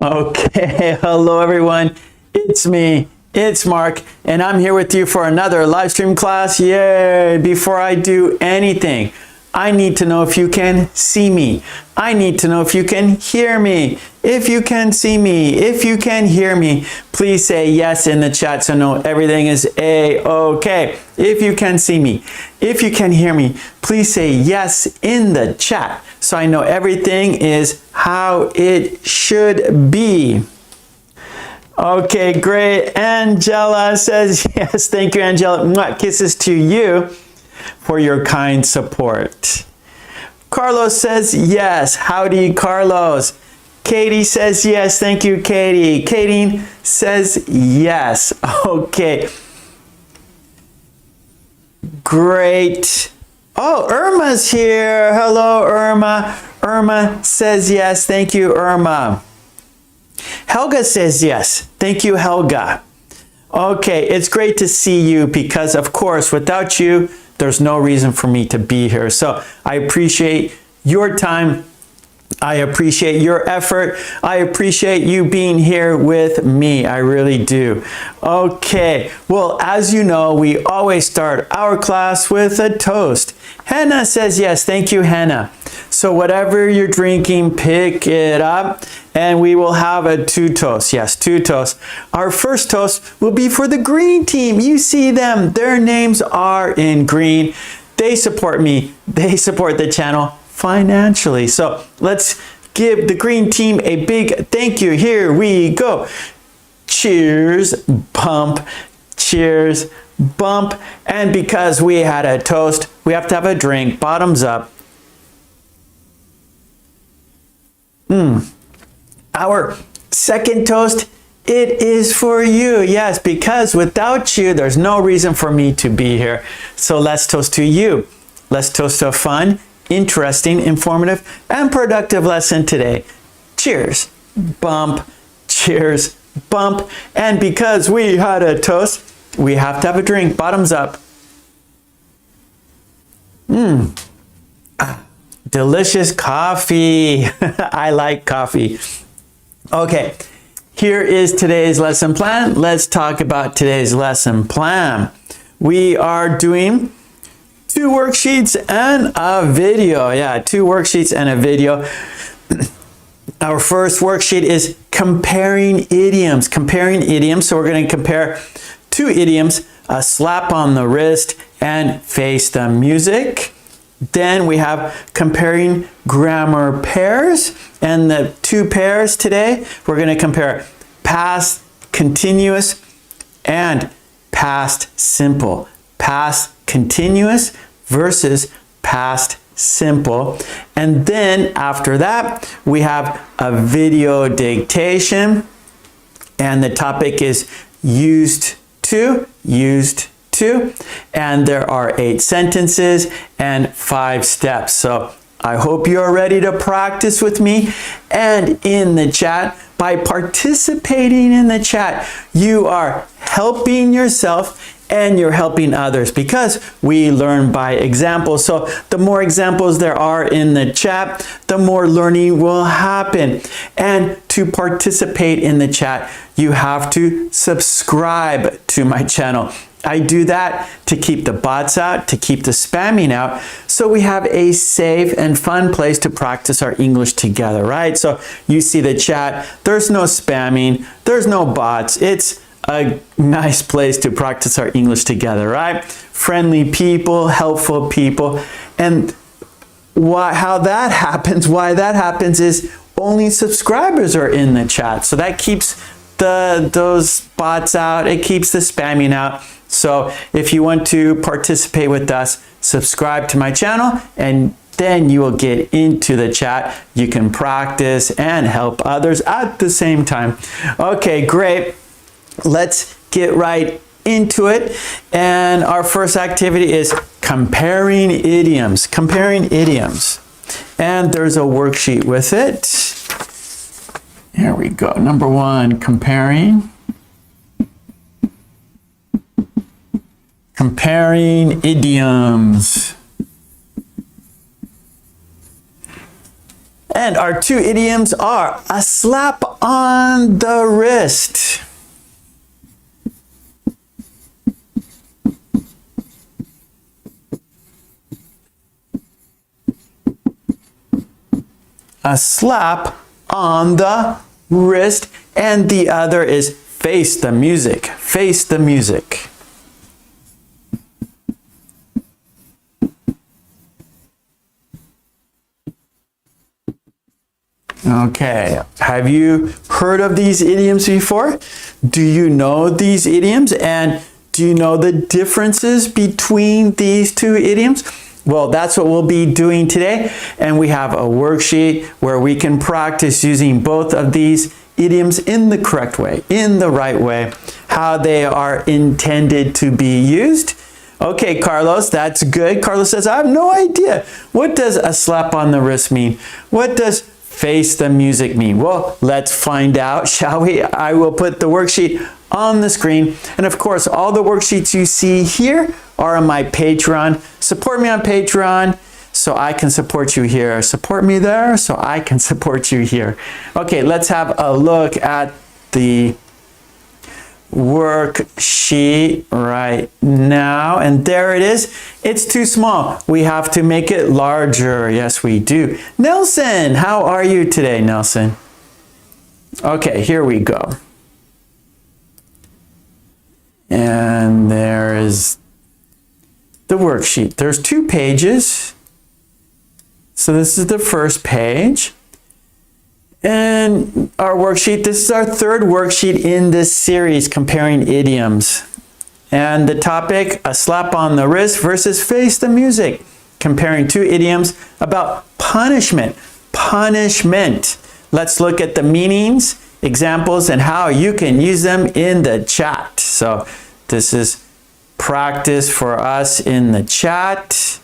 Okay, hello everyone. It's me, it's Mark, and I'm here with you for another live stream class. Yay! Before I do anything, I need to know if you can see me. I need to know if you can hear me. If you can see me, if you can hear me, please say yes in the chat so I know everything is A-okay. If you can see me, if you can hear me, please say yes in the chat so I know everything is how it should be. Okay, great. Angela says yes. Thank you, Angela. Mwah, kisses to you for your kind support. Carlos says yes. Howdy, Carlos. Katie says yes. Thank you, Katie. Katie says yes. Okay. Great. Oh, Irma's here. Hello, Irma. Irma says yes. Thank you, Irma. Helga says yes. Thank you, Helga. Okay, it's great to see you because, of course, without you, there's no reason for me to be here. So I appreciate your time. I appreciate your effort. I appreciate you being here with me. I really do. Okay, well, as you know, we always start our class with a toast. Hannah says yes. Thank you, Hannah. So whatever you're drinking, pick it up and we will have a two toast. Yes, two toasts. Our first toast will be for the green team. You see them. Their names are in green. They support me. They support the channel financially. So let's give the green team a big thank you. Here we go. Cheers, bump, cheers, bump. And because we had a toast, we have to have a drink. Bottoms up. Our second toast, it is for you. Yes, because without you, there's no reason for me to be here. So let's toast to you. Let's toast to a fun, interesting, informative, and productive lesson today. Cheers, bump, cheers, bump. And because we had a toast, we have to have a drink. Bottoms up. Delicious coffee. I like coffee. Okay, here is today's lesson plan. Let's talk about today's lesson plan. We are doing 2 worksheets and a video. Yeah, 2 worksheets and a video. Our first worksheet is comparing idioms. Comparing idioms. So we're going to compare 2 idioms, a slap on the wrist and face the music. Then we have comparing grammar pairs, and the 2 pairs today, we're going to compare past continuous and past simple. Past continuous versus past simple. And then after that, we have a video dictation, and the topic is used to, and there are 8 sentences and 5 steps. So I hope you're ready to practice with me and in the chat. By participating in the chat, you are helping yourself and you're helping others because we learn by example. So the more examples there are in the chat, the more learning will happen. And to participate in the chat, you have to subscribe to my channel. I do that to keep the bots out, to keep the spamming out, so we have a safe and fun place to practice our English together, right? So you see the chat, there's no spamming, there's no bots. It's a nice place to practice our English together, right? Friendly people, helpful people. And how that happens is only subscribers are in the chat. So that keeps those bots out, it keeps the spamming out. So if you want to participate with us, subscribe to my channel and then you will get into the chat. You can practice and help others at the same time. Okay, great. Let's get right into it. And our first activity is comparing idioms. Comparing idioms. And there's a worksheet with it. Here we go. Number 1, comparing. Comparing idioms. And our two idioms are a slap on the wrist. A slap on the wrist, and the other is face the music. Face the music. Okay, have you heard of these idioms before? Do you know these idioms, and do you know the differences between these two idioms? Well, that's what we'll be doing today, and we have a worksheet where we can practice using both of these idioms in the correct way, in the right way, how they are intended to be used. Okay, Carlos, that's good. Carlos says, I have no idea. What does a slap on the wrist mean? What does face the music mean? Well, let's find out, shall we? I will put the worksheet on the screen. And of course, all the worksheets you see here are on my Patreon. Support me on Patreon so I can support you here. Support me there so I can support you here. Okay, let's have a look at the worksheet right now. And there it is. It's too small. We have to make it larger. Yes, we do. Nelson, how are you today, Nelson? Okay, here we go. And there is the worksheet. There's 2 pages. So this is the first page. And our worksheet, this is our 3rd worksheet in this series, comparing idioms. And the topic, a slap on the wrist versus face the music, comparing 2 idioms about punishment. Punishment. Let's look at the meanings, examples, and how you can use them in the chat. So this is practice for us in the chat.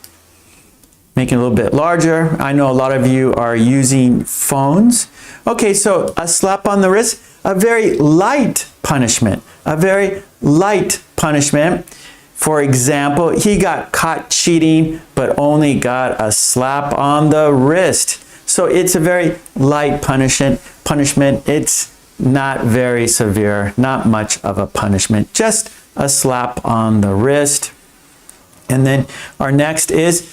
Making it a little bit larger. I know a lot of you are using phones. Okay, so a slap on the wrist, a very light punishment. A very light punishment. For example, he got caught cheating, but only got a slap on the wrist. So it's a very light punishment. It's not very severe, not much of a punishment, just a slap on the wrist. And then our next is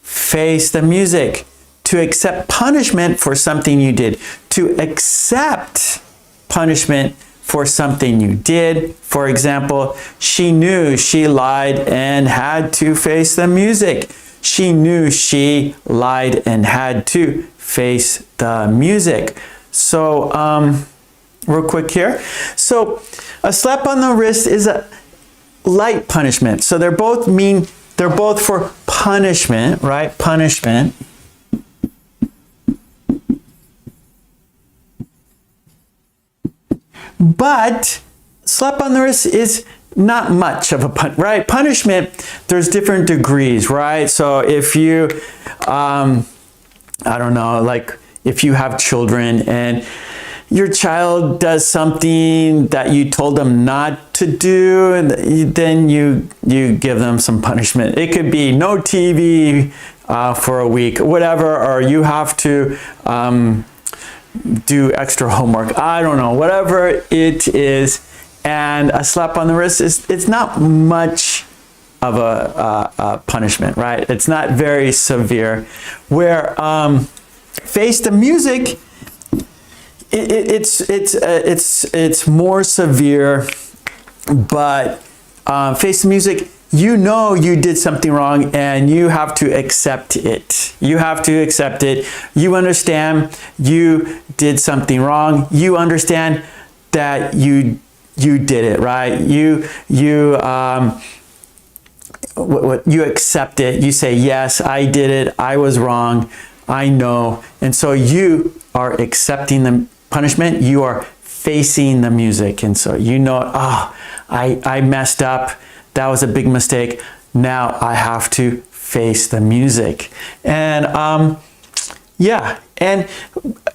face the music. To accept punishment for something you did. To accept punishment for something you did. For example, she knew she lied and had to face the music. She knew she lied and had to face the music. So, real quick here. So, a slap on the wrist is a light punishment. So they're both for punishment, right? Punishment. But slap on the wrist is not much of a right? Punishment, there's different degrees, right? So if you, I don't know, like if you have children and your child does something that you told them not to do, and then you give them some punishment. It could be no TV for a week, whatever, or you have to do extra homework. I don't know, whatever it is. And a slap on the wrist it's not much of a punishment, right? It's not very severe. Where face the music, it's more severe, but face the music, you know you did something wrong and you have to accept it. You have to accept it. You understand you did something wrong. You understand that you did it, right? You accept it. You say, yes, I did it. I was wrong. I know. And so you are accepting the punishment. You are facing the music. And so you know, I messed up. That was a big mistake. Now I have to face the music. And yeah, and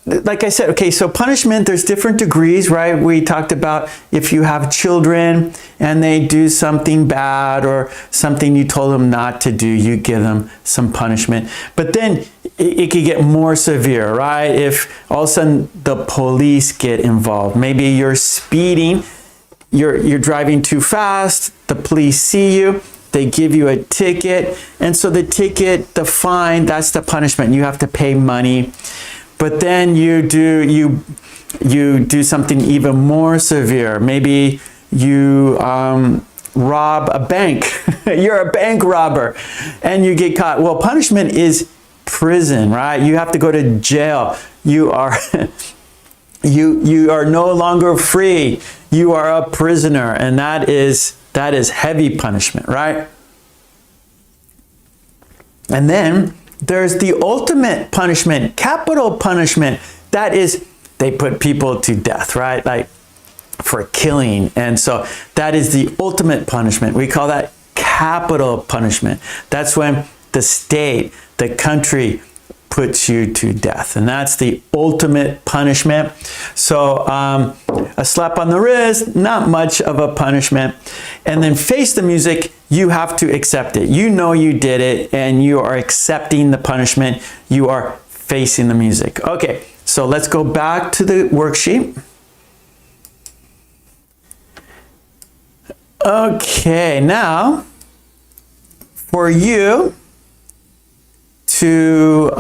like I said, okay, so punishment, there's different degrees, right? We talked about if you have children and they do something bad or something you told them not to do, you give them some punishment. But then it could get more severe, right? If all of a sudden the police get involved, maybe you're speeding, you're driving too fast, the police see you, they give you a ticket, and so the ticket, the fine, that's the punishment. You have to pay money. But then you do something even more severe. Maybe you rob a bank. You're a bank robber and you get caught. Well, punishment is prison, right? You have to go to jail. You are you are no longer free. You are a prisoner, and that is heavy punishment, right? And then there's the ultimate punishment, capital punishment. That is, they put people to death, right? Like for killing. And so that is the ultimate punishment. We call that capital punishment. That's when the state, the country puts you to death. And that's the ultimate punishment. So a slap on the wrist, not much of a punishment. And then face the music, you have to accept it. You know you did it and you are accepting the punishment. You are facing the music. Okay, so let's go back to the worksheet. Okay, now for you to,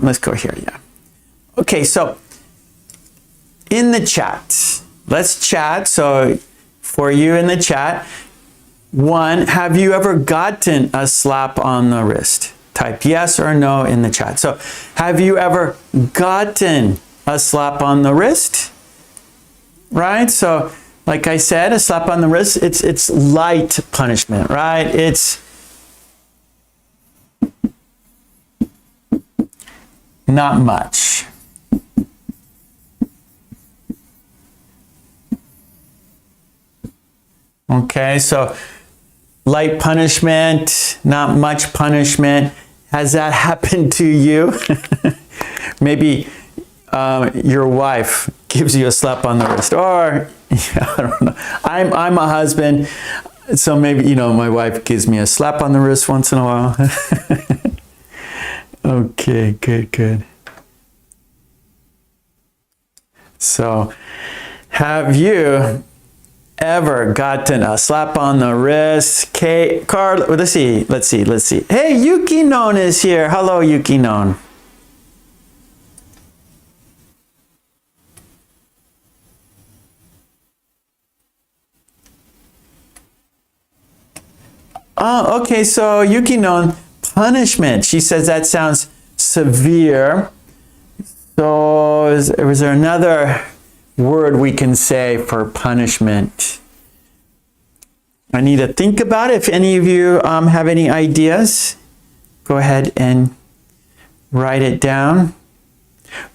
let's go here, yeah. Okay, so in the chat, let's chat. So for you in the chat, one, have you ever gotten a slap on the wrist? Type yes or no in the chat. So have you ever gotten a slap on the wrist? Right? So like I said, a slap on the wrist, it's light punishment, right? It's not much. Okay, so light punishment, not much punishment. Has that happened to you? Maybe your wife gives you a slap on the wrist, or I don't know. I'm a husband, so maybe, my wife gives me a slap on the wrist once in a while. Okay, good. So, have you ever gotten a slap on the wrist? Carl, let's see. Hey, Yuki Non is here. Hello, Yuki Non. Oh, okay, so Yuki Non, punishment. She says that sounds severe. So is there another word we can say for punishment? I need to think about it. If any of you have any ideas, go ahead and write it down.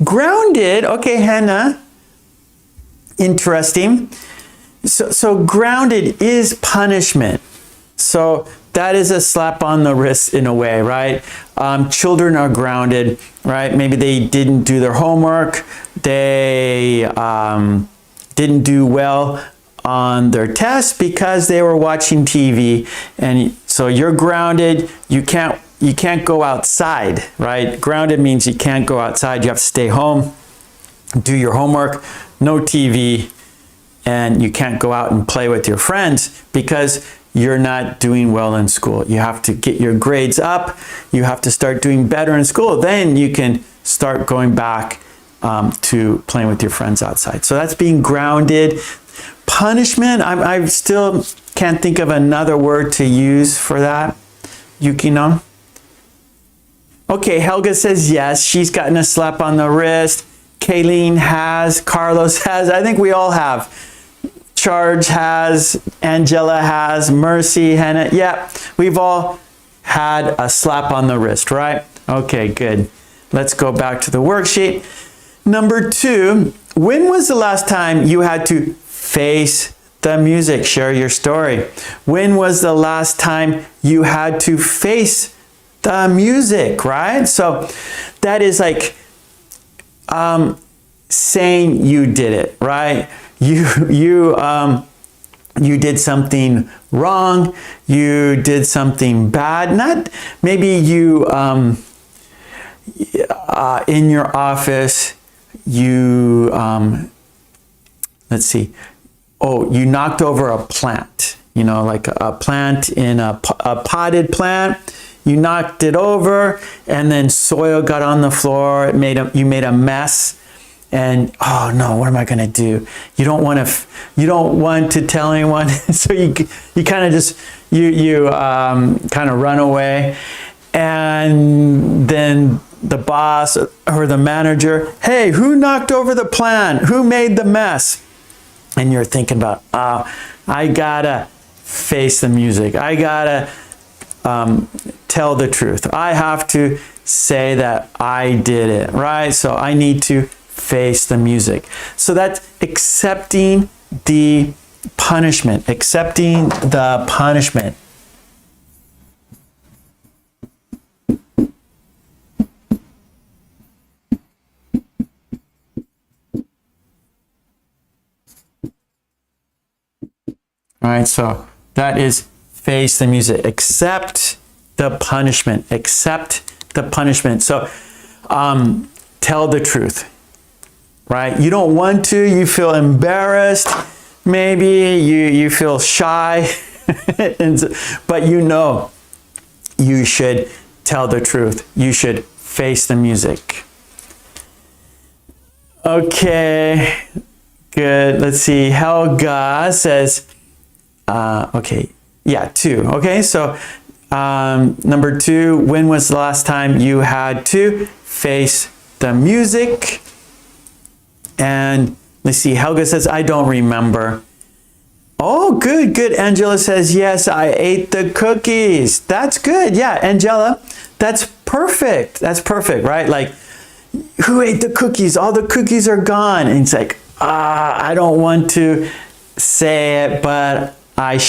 Grounded. Okay, Hannah. Interesting. So grounded is punishment. So that is a slap on the wrist in a way, right? Children are grounded, right? Maybe they didn't do their homework. They didn't do well on their test because they were watching TV. And so you're grounded. You can't go outside, right? Grounded means you can't go outside. You have to stay home, do your homework, no TV, and you can't go out and play with your friends because you're not doing well in school. You have to get your grades up. You have to start doing better in school. Then you can start going back to playing with your friends outside. So that's being grounded. Punishment, I still can't think of another word to use for that. Yukino? Okay, Helga says yes. She's gotten a slap on the wrist. Kayleen has. Carlos has. I think we all have. Charge has, Angela has, Mercy, Hannah. Yeah, we've all had a slap on the wrist, right? Okay, good. Let's go back to the worksheet. Number 2, when was the last time you had to face the music? Share your story. When was the last time you had to face the music, right? So that is like saying you did it, right? You did something wrong. You did something bad. Not maybe you in your office, you, let's see, oh, you knocked over a plant, you know, like a plant in a potted plant. You knocked it over, and then soil got on the floor. You made a mess, and oh no, what am I going to do? You don't want to tell anyone, so you kind of just kind of run away, and then the boss or the manager, hey, who knocked over the plant? Who made the mess? And you're thinking about, I gotta face the music. I gotta tell the truth. I have to say that I did it, right? So I need to face the music. So that's accepting the punishment, accepting the punishment. All right, so that is face the music. Accept the punishment. Accept the punishment. So tell the truth, right? You don't want to. You feel embarrassed. Maybe you feel shy. But you know you should tell the truth. You should face the music. Okay, good. Let's see. Helga says, okay, yeah, 2. Okay, so number 2, when was the last time you had to face the music? And let's see, Helga says, I don't remember. Oh, good, good. Angela says, yes, I ate the cookies. That's good. Yeah, Angela, that's perfect. That's perfect, right? Like, who ate the cookies? All the cookies are gone. And it's like, I don't want to say it, but I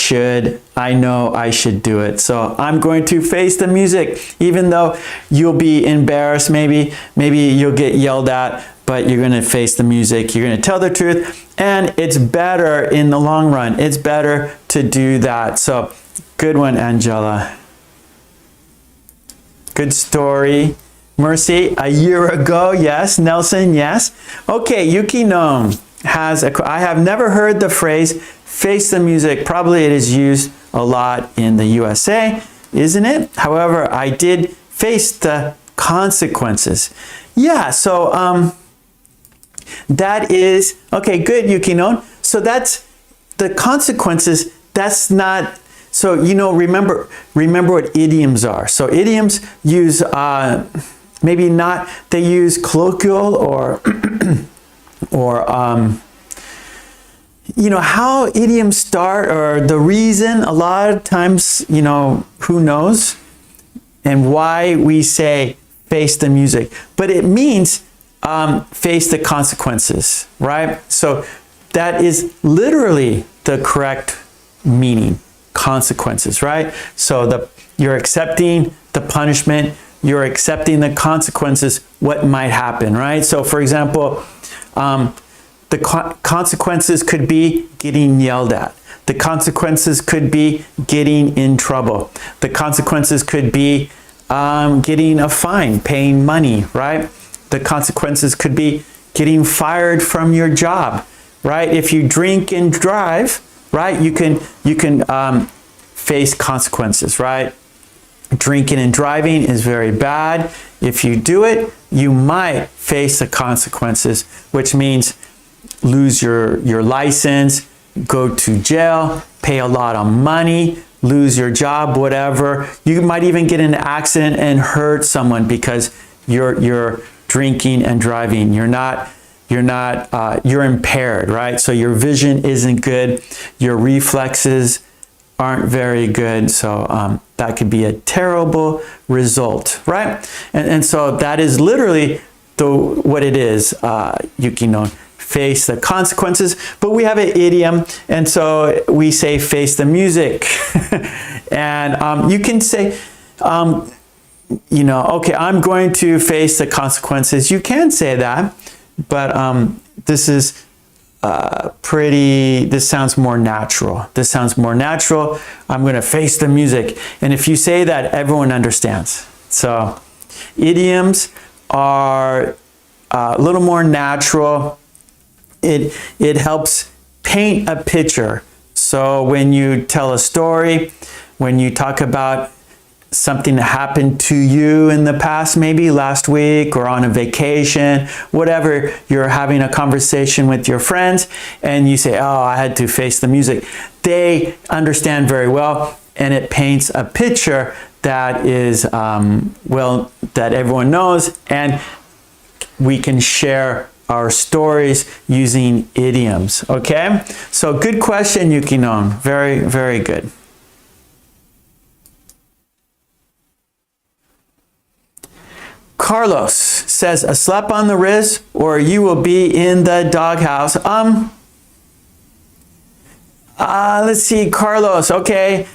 know I should do it. So I'm going to face the music, even though you'll be embarrassed. Maybe you'll get yelled at, but you're going to face the music. You're going to tell the truth, and it's better in the long run. It's better to do that. So good one, Angela. Good story. Mercy, a year ago, yes. Nelson, yes. Okay, Yuki Noam has I have never heard the phrase face the music. Probably it is used a lot in the USA, isn't it? However, I did face the consequences. Yeah, so that is, okay, good, Yukino. So that's the consequences. That's not, so, you know, remember what idioms are. So idioms use, maybe not, they use colloquial or, you know, how idioms start, or the reason, a lot of times, you know, who knows, and why we say face the music. But it means face the consequences, right? So that is literally the correct meaning, consequences, right? So you're accepting the punishment, you're accepting the consequences, what might happen, right? So for example, the consequences could be getting yelled at. The consequences could be getting in trouble. The consequences could be getting a fine, paying money, right? The consequences could be getting fired from your job, right? If you drink and drive, right, you can face consequences, right? Drinking and driving is very bad. If you do it, you might face the consequences, which means lose your license, go to jail, pay a lot of money, lose your job, whatever. You might even get in an accident and hurt someone because you're drinking and driving. You're impaired, right? So your vision isn't good. Your reflexes aren't very good. So that could be a terrible result, right? And so that is literally what it is, Yukino. Face the consequences, but we have an idiom, and so we say face the music. And you can say, you know, okay, I'm going to face the consequences. You can say that, but this is this sounds more natural. This sounds more natural. I'm going to face the music. And if you say that, everyone understands. So idioms are a little more natural. It helps paint a picture. So when you tell a story, when you talk about something that happened to you in the past, maybe last week or on a vacation, whatever, you're having a conversation with your friends and you say, oh, I had to face the music. They understand very well, and it paints a picture that is, well, that everyone knows, and we can share our stories using idioms, okay? So good question, Yukinon. Very, very good. Carlos says, a slap on the wrist or you will be in the doghouse. Let's see, Carlos, okay.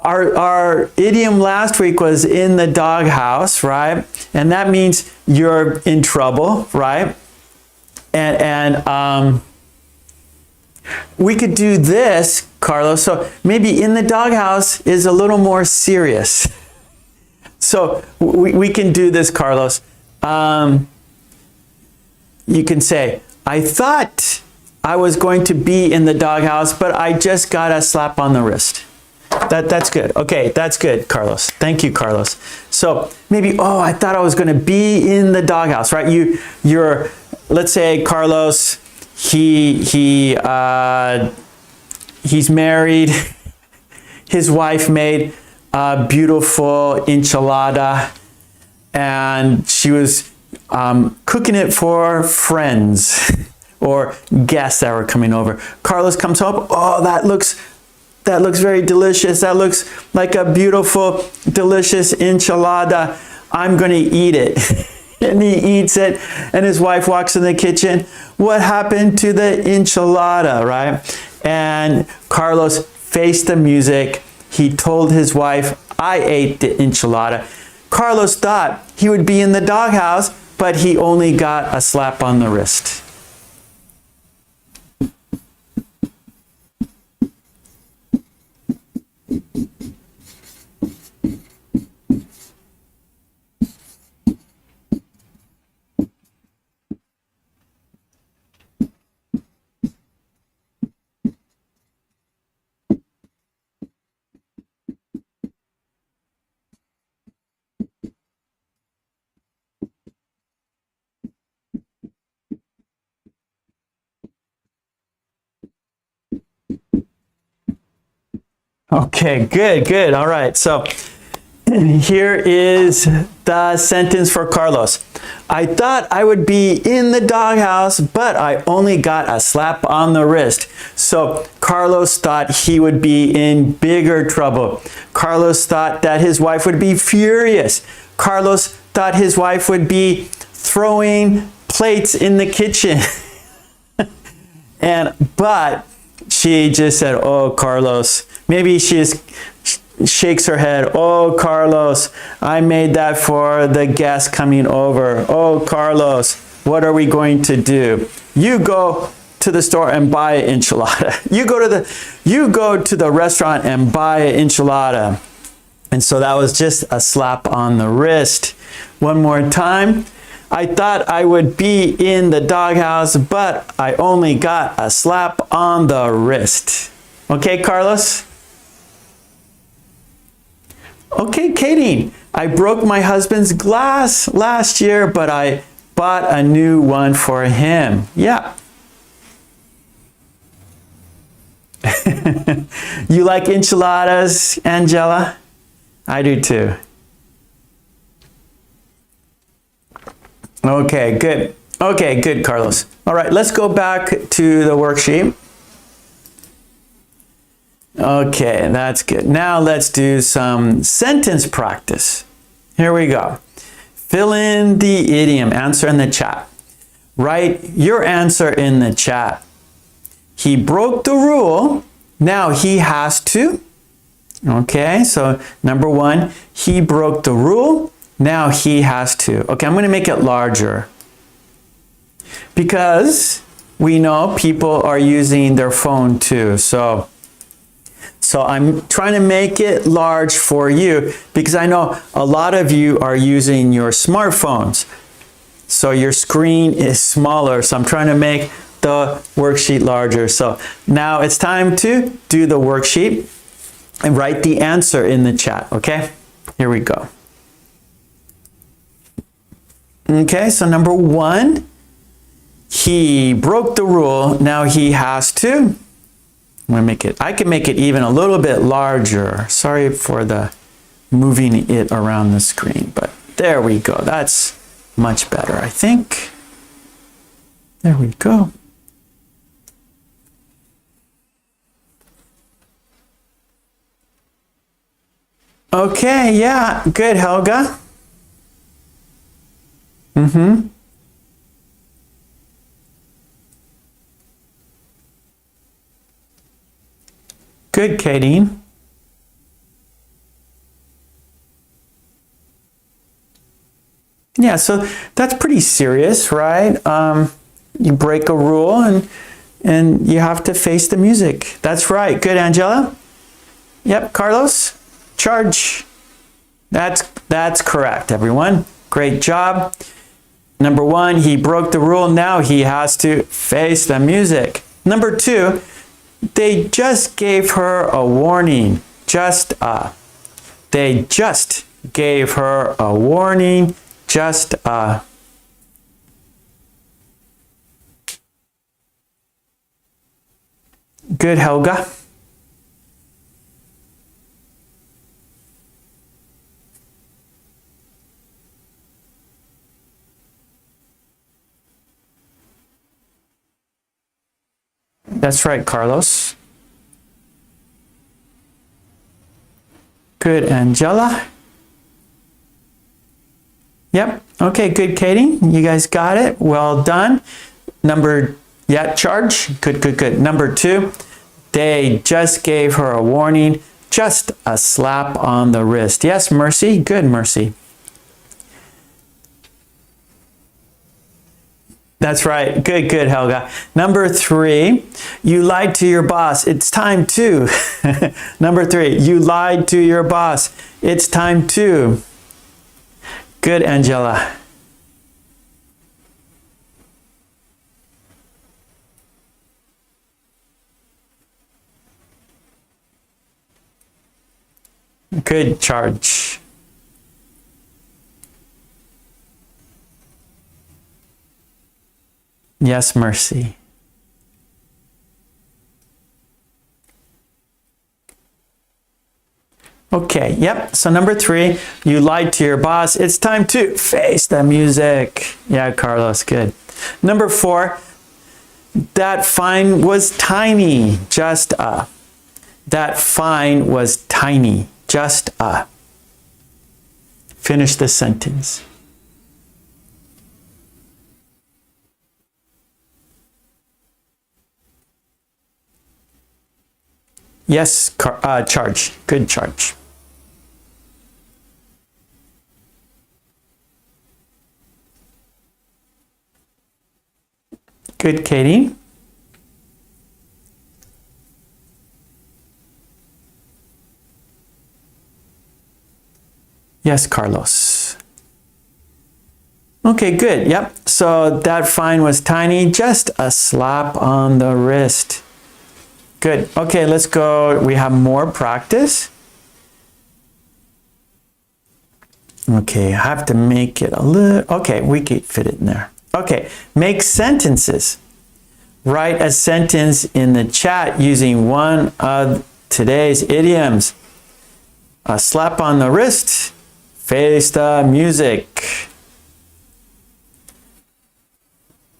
Our idiom last week was in the doghouse, right? And that means you're in trouble, right? And we could do this, Carlos. So maybe in the doghouse is a little more serious. So we can do this, Carlos. You can say, I thought I was going to be in the doghouse, but I just got a slap on the wrist. That's good. Okay, that's good, Carlos. Thank you, Carlos. So maybe, oh, I thought I was going to be in the doghouse, right? You're, let's say, Carlos, he's married. His wife made a beautiful enchilada, and she was cooking it for friends or guests that were coming over. Carlos comes home. Oh, that looks very delicious. That looks like a beautiful, delicious enchilada. I'm going to eat it. And he eats it, and his wife walks in the kitchen. What happened to the enchilada, right? And Carlos faced the music. He told his wife, I ate the enchilada. Carlos thought he would be in the doghouse, but he only got a slap on the wrist. Okay, good. All right, so here is the sentence for Carlos. I thought I would be in the doghouse, but I only got a slap on the wrist. So Carlos thought he would be in bigger trouble. Carlos thought that his wife would be furious. Carlos thought his wife would be throwing plates in the kitchen. But she just said, oh, Carlos. Maybe she just shakes her head. Oh, Carlos, I made that for the guests coming over. Oh, Carlos, what are we going to do? You go to the store and buy an enchilada. You go to the restaurant and buy an enchilada. And so that was just a slap on the wrist. One more time. I thought I would be in the doghouse, but I only got a slap on the wrist. Okay, Carlos? Okay, Katie, I broke my husband's glass last year, but I bought a new one for him. Yeah. You like enchiladas, Angela? I do too. Okay, good. Okay, good, Carlos. All right, let's go back to the worksheet. Okay, that's good. Now let's do some sentence practice. Here we go. Fill in the idiom. Answer in the chat. Write your answer in the chat. He broke the rule. Now he has to. Okay, so number one, he broke the rule. Now he has to. Okay, I'm going to make it larger because we know people are using their phone too. So So I'm trying to make it large for you because I know a lot of you are using your smartphones. So your screen is smaller. So I'm trying to make the worksheet larger. So now it's time to do the worksheet and write the answer in the chat, okay? Here we go. Okay, so number 1, he broke the rule. Now he has to, I'm gonna make it, I can make it even a little bit larger. Sorry for the moving it around the screen, but there we go. That's much better, I think. There we go. Okay, yeah, good, Helga. Good, Kadeen. Yeah, so that's pretty serious, right? You break a rule and you have to face the music. That's right. Good, Angela. Yep, Carlos. Charge. That's correct, everyone. Great job. Number 1, he broke the rule. Now he has to face the music. Number 2, they just gave her a warning. They just gave her a warning. Good, Helga. That's right, Carlos. Good, Angela. Yep. Okay, good, Katie. You guys got it. Well done. Charge. Good. Number 2, they just gave her a warning. Just a slap on the wrist. Yes, Mercy. Good, Mercy. That's right. Good, Helga. Number 3, you lied to your boss. It's time to. Number 3, you lied to your boss. It's time to. Good, Angela. Good, Charge. Yes, Mercy. Okay, yep. So number 3, you lied to your boss. It's time to face the music. Yeah, Carlos, good. Number 4, that fine was tiny. That fine was tiny. Finish the sentence. Yes, Charge. Good, Charge. Good, Katie. Yes, Carlos. Okay, good. Yep. So that fine was tiny. Just a slap on the wrist. Good. Okay, let's go. We have more practice. Okay, I have to make it a little. Okay, we can fit it in there. Okay, make sentences. Write a sentence in the chat using one of today's idioms. A slap on the wrist. Face the music.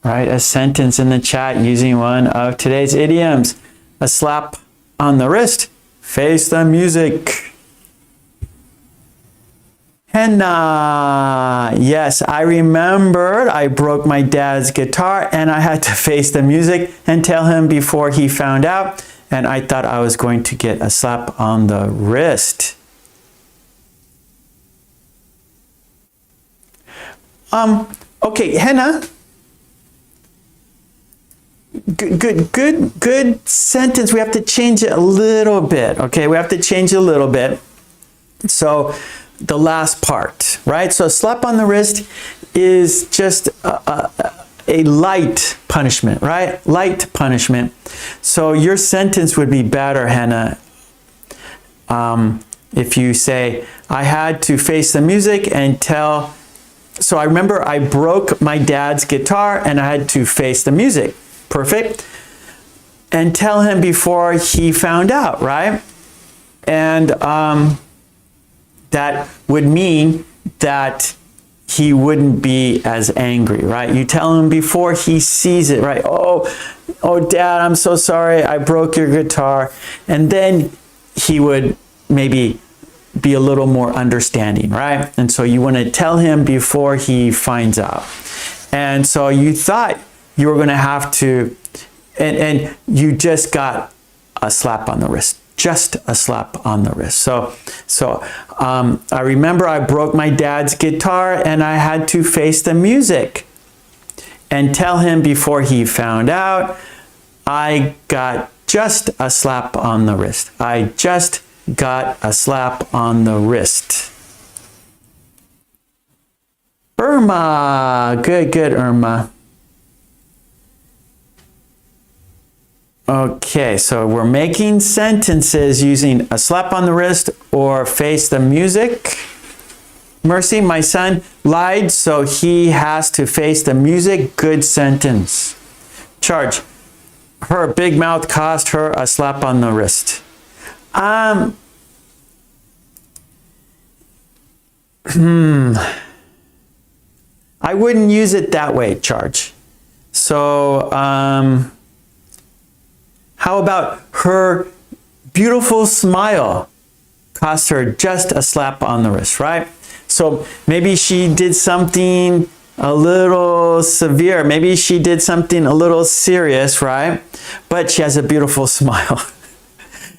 Write a sentence in the chat using one of today's idioms. A slap on the wrist. Face the music. Henna. Yes, I remembered I broke my dad's guitar and I had to face the music and tell him before he found out, and I thought I was going to get a slap on the wrist. Okay, Henna. Good sentence. We have to change it a little bit. Okay, we have to change it a little bit. So the last part, right? So slap on the wrist is just a light punishment, right? Light punishment. So your sentence would be better, Hannah, if you say, I had to face the music and tell. So I remember I broke my dad's guitar and I had to face the music. Perfect. And tell him before he found out, right? And that would mean that he wouldn't be as angry, right? You tell him before he sees it, right? Oh, Dad, I'm so sorry. I broke your guitar. And then he would maybe be a little more understanding, right? And so you want to tell him before he finds out. And so you thought you were going to have to, and you just got a slap on the wrist, just a slap on the wrist. So I remember I broke my dad's guitar and I had to face the music and tell him before he found out. I got just a slap on the wrist. I just got a slap on the wrist. Irma, good, Irma. Okay, so we're making sentences using a slap on the wrist or face the music. Mercy, my son lied, so he has to face the music. Good sentence. Charge. Her big mouth cost her a slap on the wrist. I wouldn't use it that way, Charge. So, how about her beautiful smile cost her just a slap on the wrist, right? So maybe she did something a little severe. Maybe she did something a little serious, right? But she has a beautiful smile.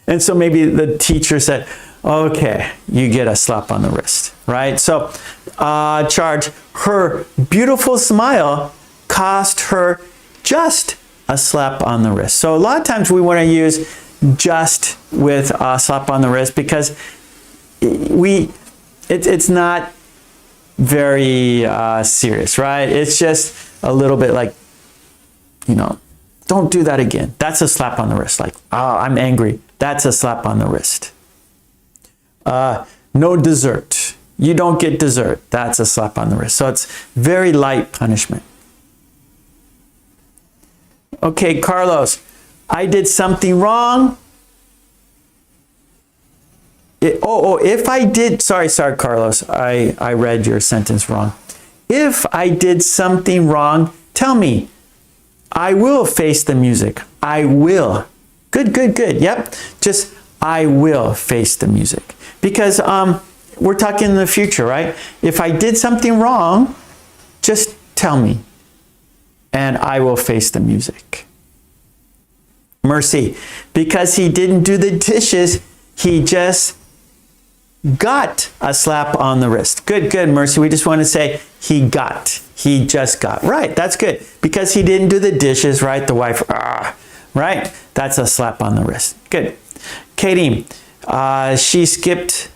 And so maybe the teacher said, okay, you get a slap on the wrist, right? So Charge, her beautiful smile cost her just a slap on the wrist. So a lot of times we want to use just with a slap on the wrist because it's not very serious, right? It's just a little bit like, don't do that again. That's a slap on the wrist. Like, oh, I'm angry. That's a slap on the wrist. No dessert. You don't get dessert. That's a slap on the wrist. So it's very light punishment. Okay, Carlos, I did something wrong. If I did, sorry, Carlos, I read your sentence wrong. If I did something wrong, tell me. I will face the music. I will. Good. Yep. Just, I will face the music. Because we're talking in the future, right? If I did something wrong, just tell me. And I will face the music. Mercy, because he didn't do the dishes, he just got a slap on the wrist. Good, Mercy. We just want to say he just got. Right, that's good. Because he didn't do the dishes, right? The wife, right? That's a slap on the wrist. Good. Katie, she skipped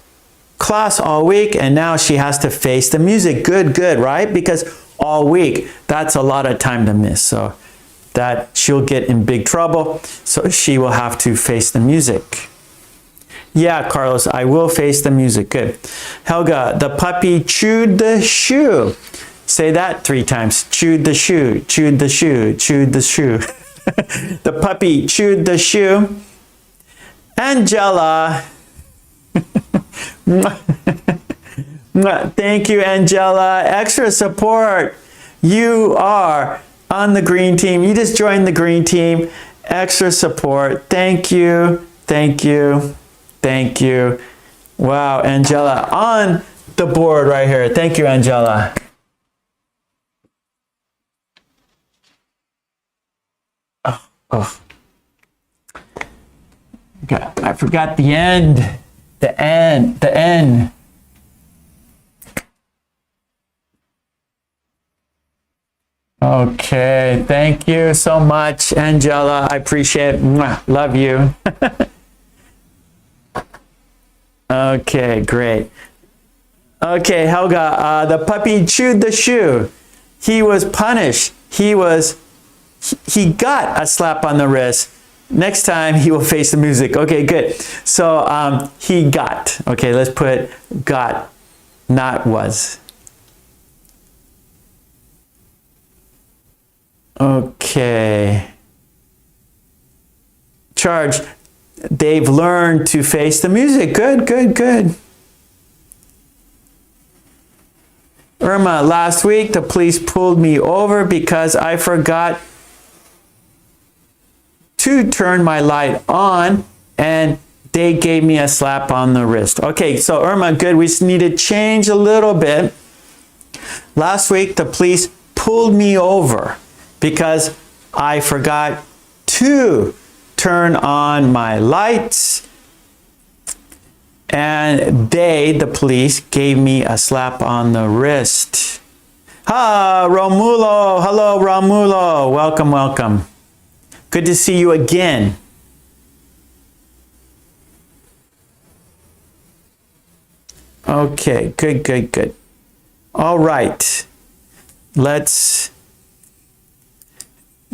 class all week and now she has to face the music. Good, right? Because all week, that's a lot of time to miss. So that she'll get in big trouble. So she will have to face the music. Yeah, Carlos, I will face the music. Good. Helga, the puppy chewed the shoe. Say that 3 times. Chewed the shoe, chewed the shoe, chewed the shoe. The puppy chewed the shoe. Angela. Thank you, Angela. Extra support. You are on the green team. You just joined the green team. Extra support. Thank you. Wow, Angela on the board right here. Thank you, Angela. Oh. Okay, I forgot the end. The end. Okay, thank you so much, Angela. I appreciate it. Mwah. Love you. Okay, great. Okay, Helga, the puppy chewed the shoe. He was punished. He got a slap on the wrist. Next time he will face the music. Okay, good. So he got. Okay, let's put got, not was. Okay. Charge. They've learned to face the music. Good, good, good. Irma, last week the police pulled me over because I forgot to turn my light on and they gave me a slap on the wrist. Okay, so Irma, good. We just need to change a little bit. Last week the police pulled me over because I forgot to turn on my lights and the police, gave me a slap on the wrist. Romulo. Hello, Romulo. Welcome, welcome. Good to see you again. Okay, good, good, good. All right. Let's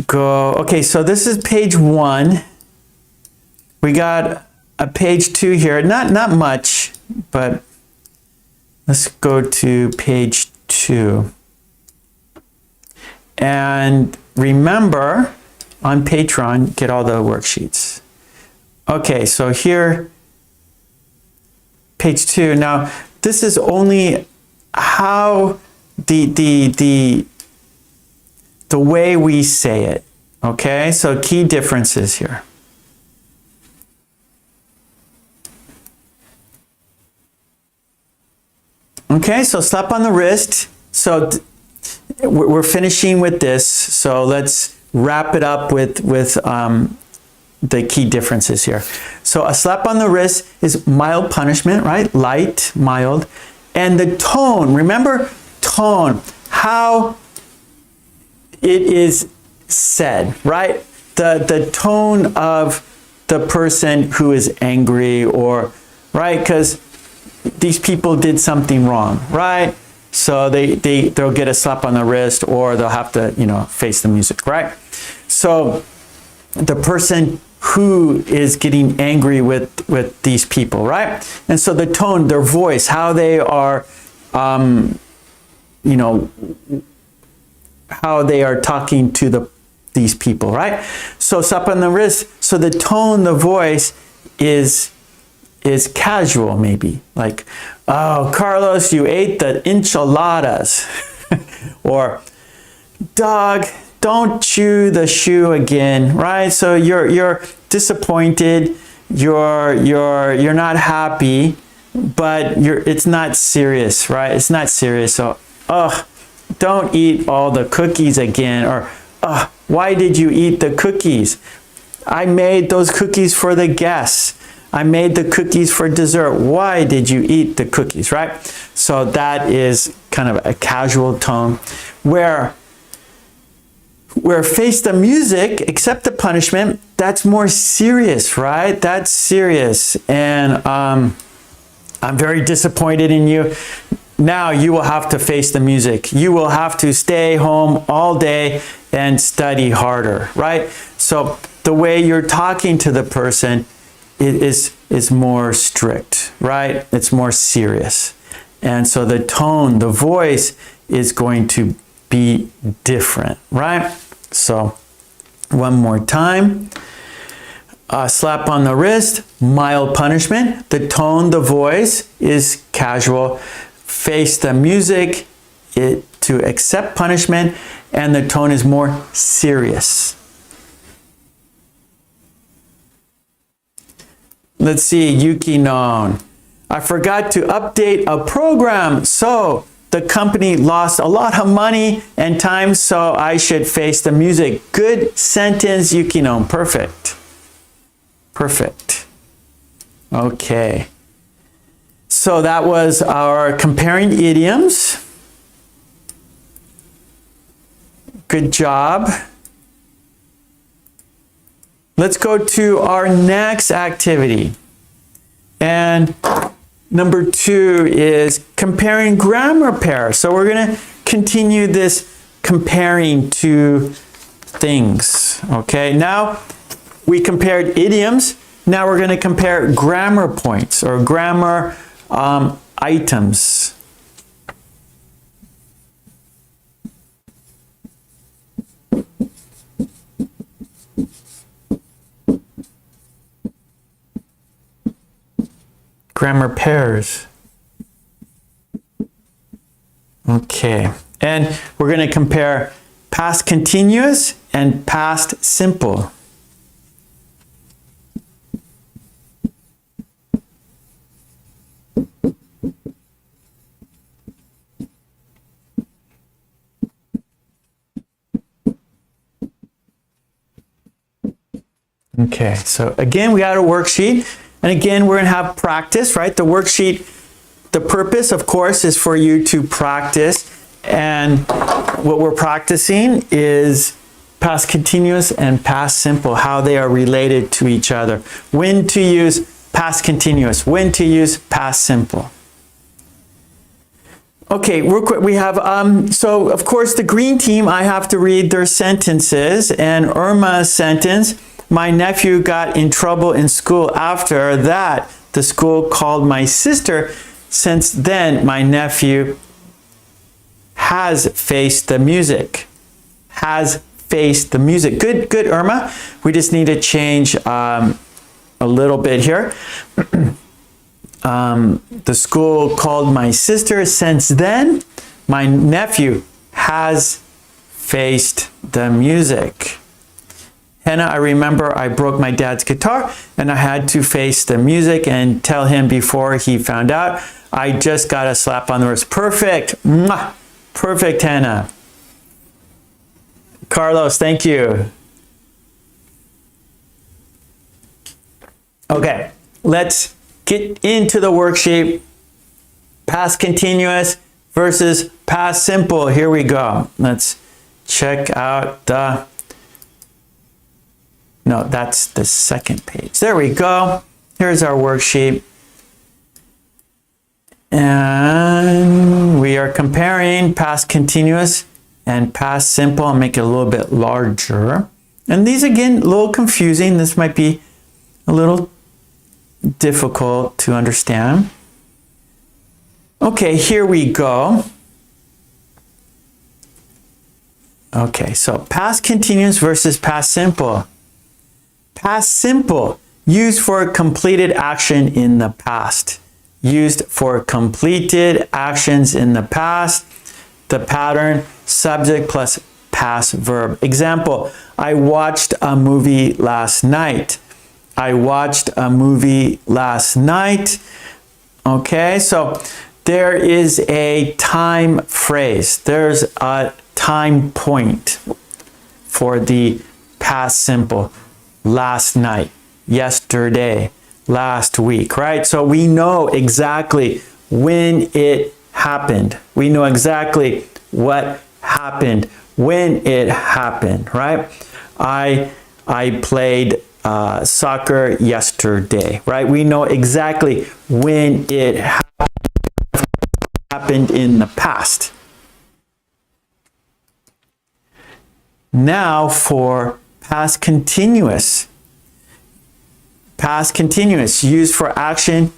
go. Okay, so this is page 1. We got a page 2 here. Not much, but let's go to page 2. And remember, on Patreon, get all the worksheets. Okay, so here, page 2. Now, this is only how the way we say it. Okay, so key differences here. Okay, so slap on the wrist. So we're finishing with this. So let's wrap it up with the key differences here. So a slap on the wrist is mild punishment, right? Light, mild. And the tone, remember tone, how it is said, right? The tone of the person who is angry or, right? Because these people did something wrong, right? So they'll get a slap on the wrist or they'll have to, face the music, right? So the person who is getting angry with these people, right? And so the tone, their voice, how they are, how they are talking to these people, right? So slap on the wrist. So the tone, the voice is casual, maybe like, oh, Carlos, you ate the enchiladas. Or, dog, don't chew the shoe again, right? So you're disappointed, you're not happy, but it's not serious, right? It's not serious. So, oh, don't eat all the cookies again. Or, oh, why did you eat the cookies? I made those cookies for the guests. I made the cookies for dessert. Why did you eat the cookies, right? So that is kind of a casual tone. Where face the music, accept the punishment, that's more serious, right? That's serious. And I'm very disappointed in you. Now you will have to face the music. You will have to stay home all day and study harder, right? So the way you're talking to the person is more strict, right? It's more serious. And so the tone, the voice is going to be different, right? So one more time. Slap on the wrist, mild punishment. The tone, the voice is casual. Face the music, to accept punishment, and the tone is more serious. Let's see, Yuki-non. I forgot to update a program, so the company lost a lot of money and time, so I should face the music. Good sentence, Yuki-non. Perfect. Perfect. Okay. So that was our comparing idioms. Good job. Let's go to our next activity. And number 2 is comparing grammar pairs. So we're going to continue this comparing two things. Okay, now we compared idioms. Now we're going to compare grammar points or grammar items. Grammar pairs. Okay, and we're going to compare past continuous and past simple. Okay, so again, we got a worksheet. And again, we're going to have practice, right? The worksheet, the purpose, of course, is for you to practice. And what we're practicing is past continuous and past simple, how they are related to each other. When to use past continuous, when to use past simple. Okay, real quick, we have, so of course, the green team, I have to read their sentences. And Irma's sentence, my nephew got in trouble in school. After that, the school called my sister. Since then, my nephew has faced the music. Has faced the music. Good, good, Irma. We just need to change a little bit here. The school called my sister. Since then, my nephew has faced the music. Hannah, I remember I broke my dad's guitar and I had to face the music and tell him before he found out. I just got a slap on the wrist. Perfect. Mwah. Perfect, Hannah. Carlos, thank you. Okay, let's get into the worksheet. Past continuous versus past simple. Here we go. Let's check out the... No, that's the second page. There we go. Here's our worksheet. And we are comparing past continuous and past simple. I'll make it a little bit larger. And these, again, a little confusing. This might be a little difficult to understand. Okay, here we go. Okay, so past continuous versus past simple. Past simple, used for completed action in the past. Used for completed actions in the past. The pattern, subject plus past verb. Example, I watched a movie last night. I watched a movie last night. Okay, so there is a time phrase. There's a time point for the past simple. Last night, yesterday, last week, right? So we know exactly when it happened. We know exactly what happened when it happened, right? I played soccer yesterday, right? We know exactly when it happened in the past. Now for past continuous. Past continuous, used for action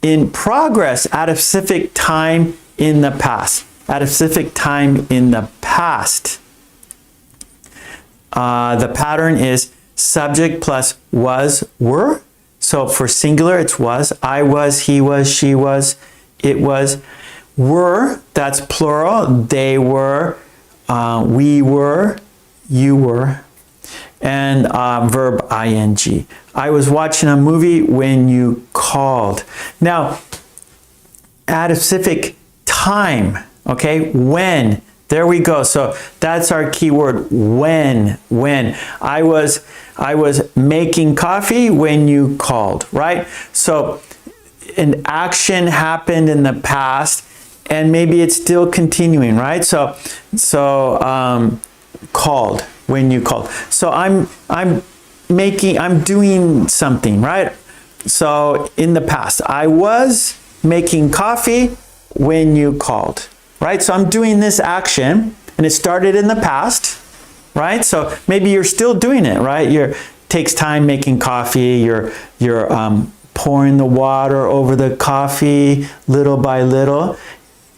in progress at a specific time in the past. At a specific time in the past. The pattern is subject plus was, were. So for singular, it's was. I was, he was, she was, it was. Were, that's plural. They were, we were, you were. And verb ing. I was watching a movie when you called. Now, at a specific time, okay, when, there we go. So that's our key word, when. I was making coffee when you called, right? So an action happened in the past and maybe it's still continuing, right? So called, when you called. So I'm doing something, right? So in the past, I was making coffee when you called, right? So I'm doing this action and it started in the past, right? So maybe you're still doing it, right? Takes time making coffee. You're pouring the water over the coffee little by little,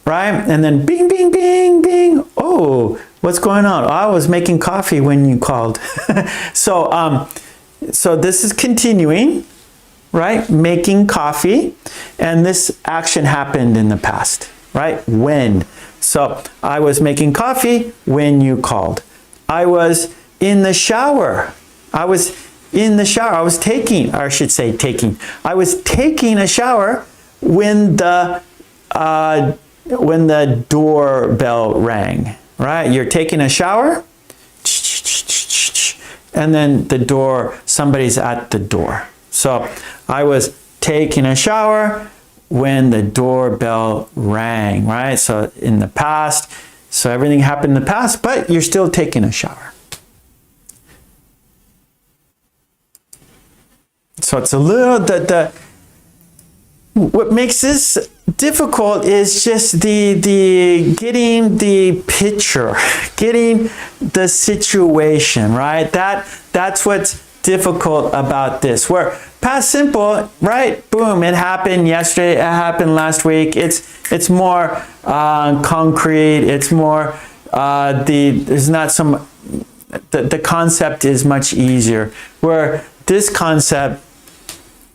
right? And then bing, bing, bing, bing. Oh, what's going on? Oh, I was making coffee when you called. So this is continuing, right? Making coffee. And this action happened in the past, right? When. So I was making coffee when you called. I was in the shower. I was in the shower. I was taking, or I should say taking. I was taking a shower when the doorbell rang, right? You're taking a shower, and then somebody's at the door. So I was taking a shower when the doorbell rang, right? So in the past, so everything happened in the past, but you're still taking a shower. So it's a little, what makes this difficult is just the getting the picture, getting the situation, right? That's what's difficult about this. Where past simple, right? Boom, it happened yesterday, it happened last week. It's more concrete. It's more there's not some, the concept is much easier. Where this concept,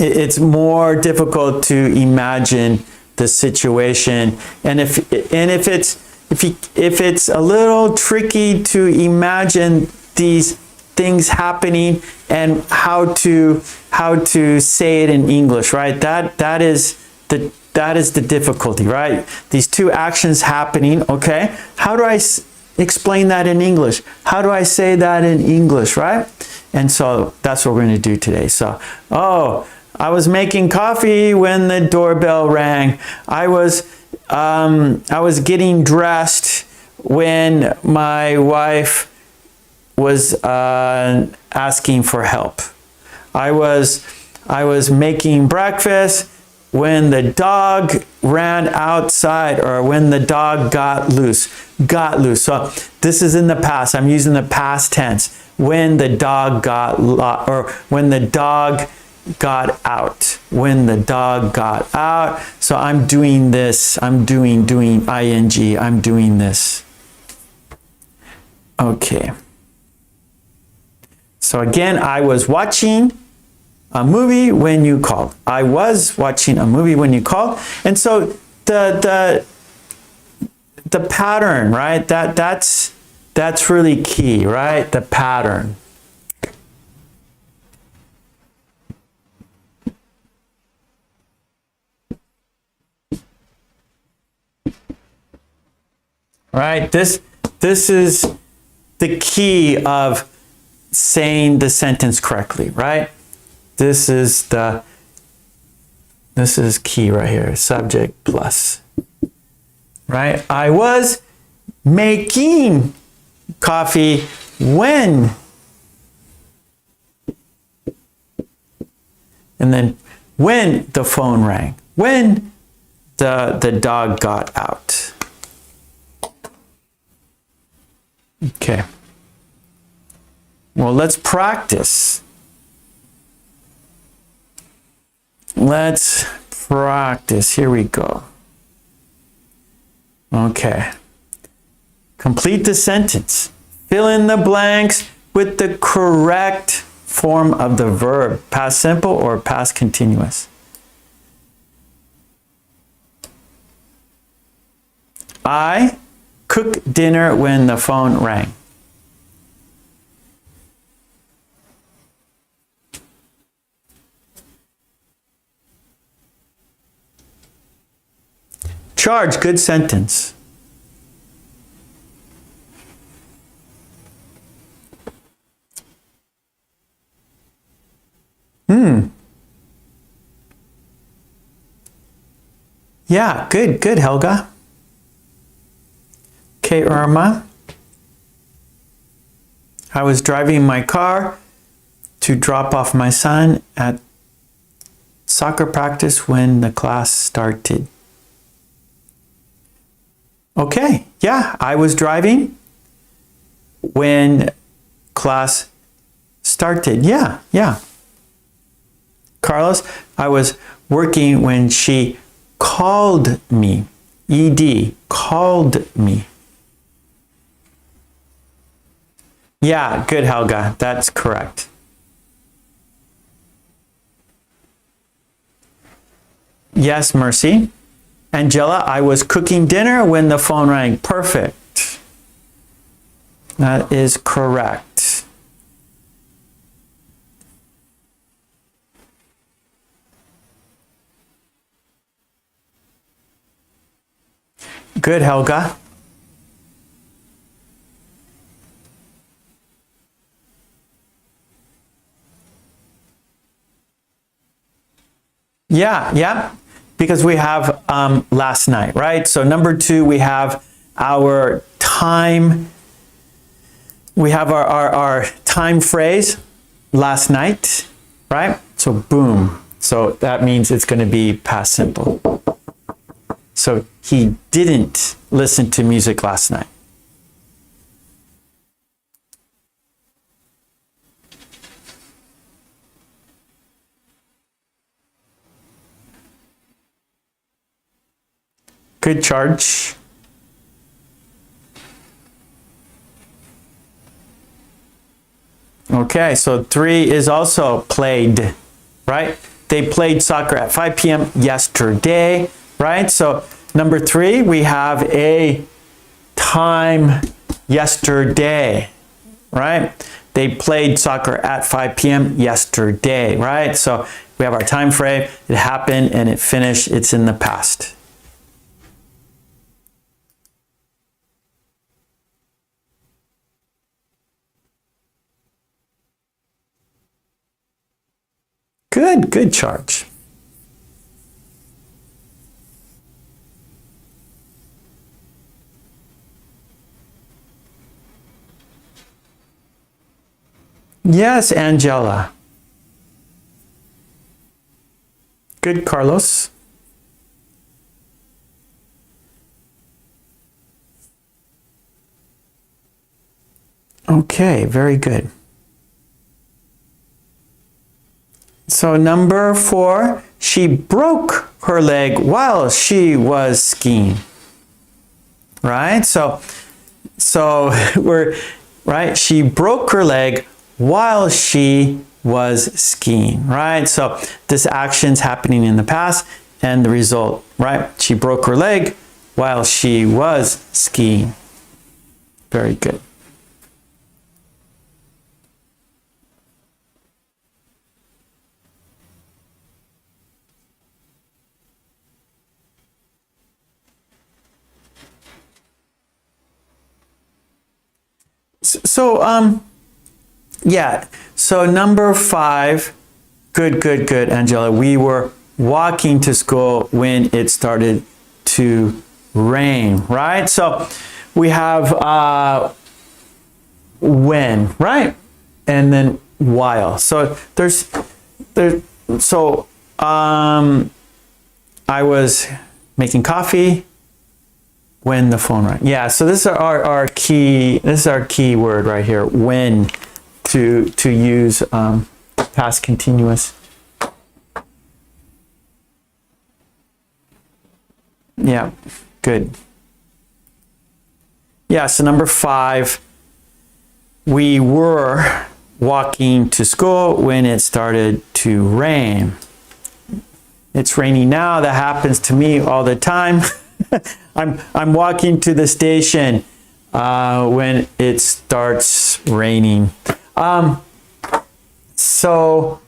it's more difficult to imagine the situation, and if it's a little tricky to imagine these things happening and how to say it in English, right? That is the difficulty, right? These two actions happening, okay? How do I explain that in English? How do I say that in English, right? And so that's what we're going to do today. So, I was making coffee when the doorbell rang. I was getting dressed when my wife was asking for help. I was making breakfast when the dog ran outside, or when the dog got loose. So this is in the past. I'm using the past tense. When the dog got or when the dog got out. When the dog got out. So I'm doing this. I'm doing ing. I'm doing this. Okay. So again, I was watching a movie when you called. I was watching a movie when you called. And so the pattern, right? That's really key, right? The pattern. Right? This is the key of saying the sentence correctly, right? This is key right here. Subject plus. Right? I was making coffee when. And then when the phone rang. When the dog got out. Okay. Well, let's practice. Let's practice. Here we go. Okay. Complete the sentence. Fill in the blanks with the correct form of the verb. Past simple or past continuous. I cooked dinner when the phone rang. Charge, good sentence. Yeah, good, Helga. Okay, Irma. I was driving my car to drop off my son at soccer practice when the class started. Okay, yeah, I was driving when class started. Yeah. Carlos, I was working when she called me. ED, called me. Yeah, good, Helga. That's correct. Yes, Mercy. Angela, I was cooking dinner when the phone rang. Perfect. That is correct. Good, Helga. Yeah, because we have last night, right? So number 2, we have our time. We have our time phrase, last night, right? So boom. So that means it's going to be past simple. So he didn't listen to music last night. Good charge. Okay, so 3 is also played, right? They played soccer at 5 p.m. yesterday, right? So number 3, we have a time yesterday, right? They played soccer at 5 p.m. yesterday, right? So we have our time frame. It happened and it finished. It's in the past. Good charge. Yes, Angela. Good, Carlos. Okay, very good. So number 4, she broke her leg while she was skiing. Right? So we're right, she broke her leg while she was skiing, right? So this action's happening in the past and the result, right? She broke her leg while she was skiing. Very good. So, yeah, so number 5, good, Angela. We were walking to school when it started to rain, right? So we have when, right? And then while. So I was making coffee when the phone rang. Yeah, so this is our key word right here, when, to use past continuous. Yeah, good. Yeah, so number 5, we were walking to school when it started to rain. It's raining now. That happens to me all the time. I'm walking to the station when it starts raining. So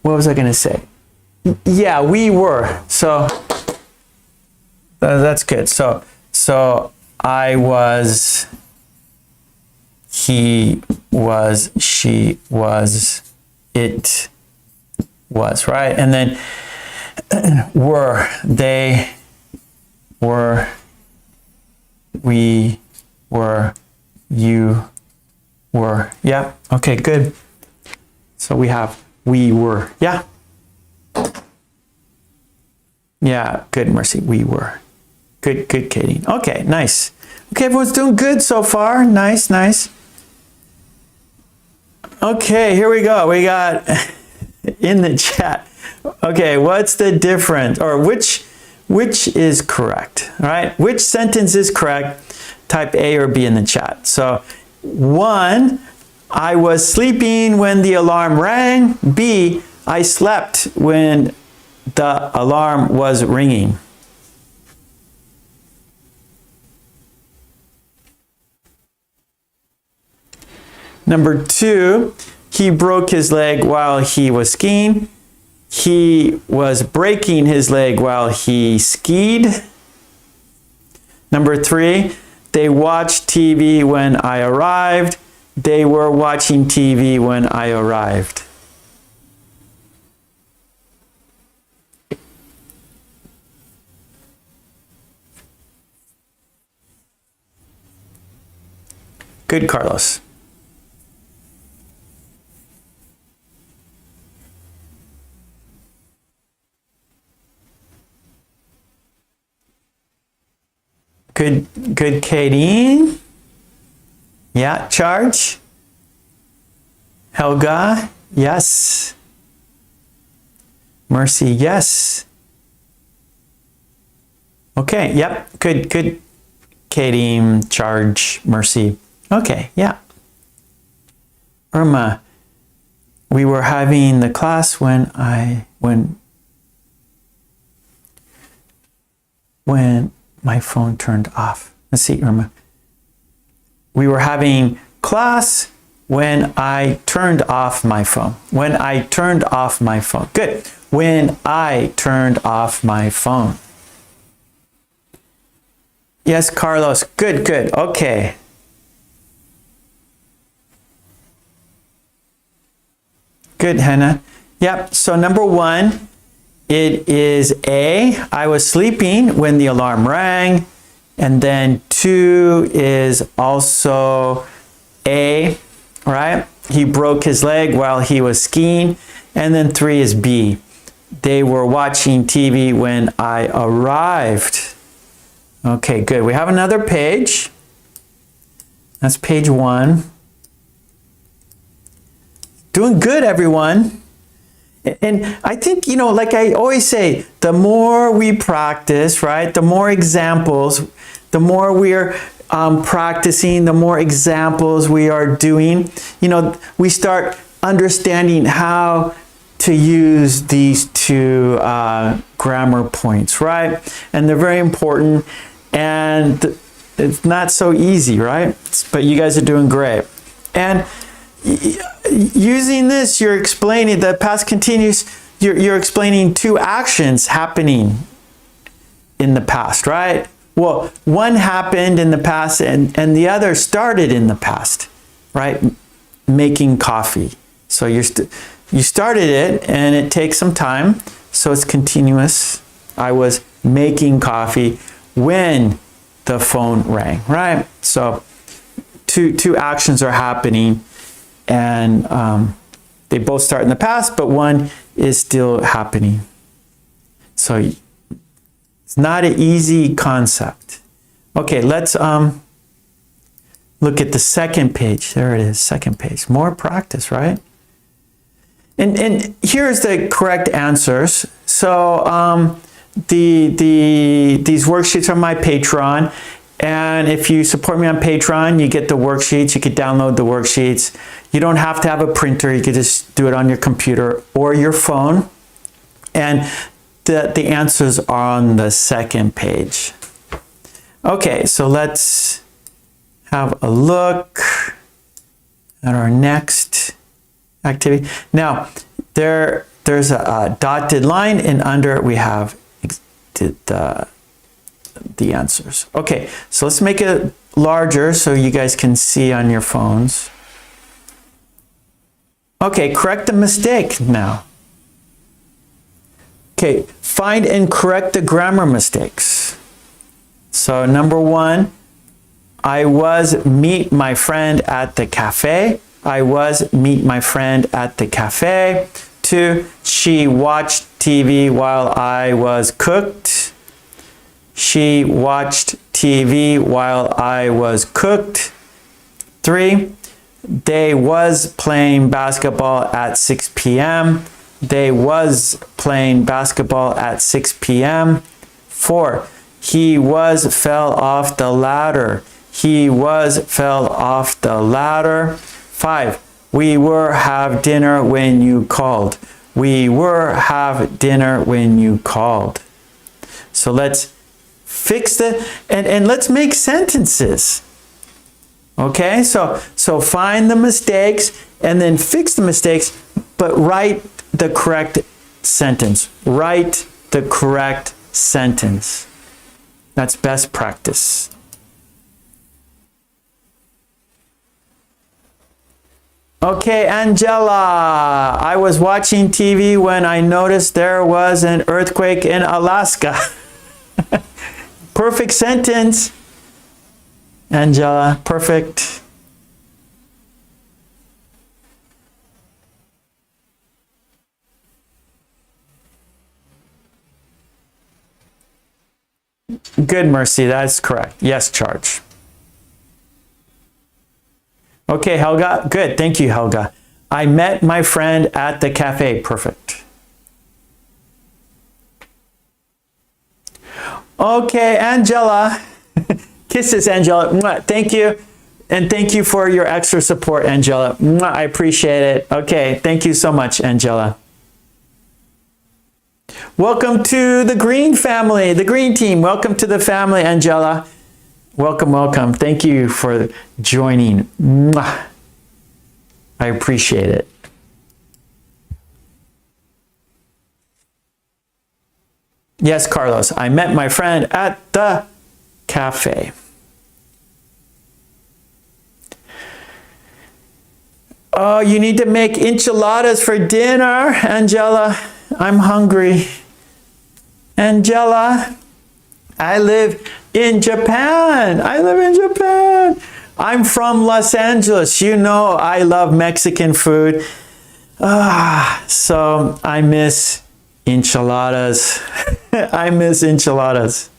what was I going to say? Yeah, we were. So that's good. So I was, he was, she was, it was, right? And then were, they were, we were, you were. Yeah, okay, good. So we have we were. Yeah. Yeah, good, Mercy. We were. Good, good, Katie. Okay, nice. Okay, everyone's doing good so far. Nice, nice. Okay, here we go. We got in the chat. Okay, what's the difference, or which is correct? All right, which sentence is correct? Type A or B in the chat. So 1, I was sleeping when the alarm rang. B, I slept when the alarm was ringing. Number 2, he broke his leg while he was skiing. He was breaking his leg while he skied. Number 3, they watched TV when I arrived. They were watching TV when I arrived. Good, Carlos. Good, good, Katie. Yeah, Charge. Helga, yes. Mercy, yes. Okay, yep, good, good. Katie, Charge, Mercy. Okay, yeah. Irma, we were having the class when my phone turned off. Let's see, Irma. We were having class when I turned off my phone. When I turned off my phone. Good. When I turned off my phone. Yes, Carlos. Good, good. Okay. Good, Hannah. Yep. So number 1, it is A. I was sleeping when the alarm rang. And then 2 is also A, right? He broke his leg while he was skiing. And then 3 is B. They were watching TV when I arrived. Okay, good. We have another page. That's page 1. Doing good, everyone. And I think, you know, like I always say, the more we practice, right, the more examples, the more we're practicing, the more examples we are doing, you know, we start understanding how to use these 2 grammar points, right? And they're very important, and it's not so easy, right? But you guys are doing great. And using this, you're explaining the past continuous, you're explaining 2 actions happening in the past, right? Well, one happened in the past and the other started in the past, right? Making coffee. So you started it and it takes some time, so it's continuous. I was making coffee when the phone rang, right? So two actions are happening, and they both start in the past, but one is still happening. So it's not an easy concept. Okay, let's look at the second page. There it is, second page. More practice, right? And here's the correct answers. So these worksheets are my Patreon. And if you support me on Patreon, you get the worksheets. You could download the worksheets. You don't have to have a printer. You could just do it on your computer or your phone. And the answers are on the second page. Okay, so let's have a look at our next activity. Now, there's a dotted line, and under it we have the answers. Okay, so let's make it larger so you guys can see on your phones. Okay, correct the mistake now. Okay, find and correct the grammar mistakes. So number 1, I was meet my friend at the cafe. I was meet my friend at the cafe. 2, she watched TV while I was cooked. She watched TV while I was cooked. 3, they was playing basketball at 6 p.m. They was playing basketball at 6 p.m. 4, he was fell off the ladder. He was fell off the ladder. 5, we were have dinner when you called. We were have dinner when you called. So let's fix the, and let's make sentences. Okay, so find the mistakes and then fix the mistakes, but write the correct sentence. Write the correct sentence. That's best practice. Okay, Angela, I was watching TV when I noticed there was an earthquake in Alaska. Perfect sentence. Angela, perfect. Good, Mercy, that's correct. Yes, Charge. Okay, Helga, good. Thank you, Helga. I met my friend at the cafe. Perfect. Okay, Angela. Kisses, Angela. Mwah. Thank you. And thank you for your extra support, Angela. Mwah. I appreciate it. Okay, thank you so much, Angela. Welcome to the green family, the green team. Welcome to the family, Angela. Welcome, welcome. Thank you for joining. Mwah. I appreciate it. Yes, Carlos, I met my friend at the cafe. Oh, you need to make enchiladas for dinner, Angela. I'm hungry. Angela, I live in Japan. I live in Japan. I'm from Los Angeles. You know I love Mexican food. So I miss enchiladas. I miss enchiladas.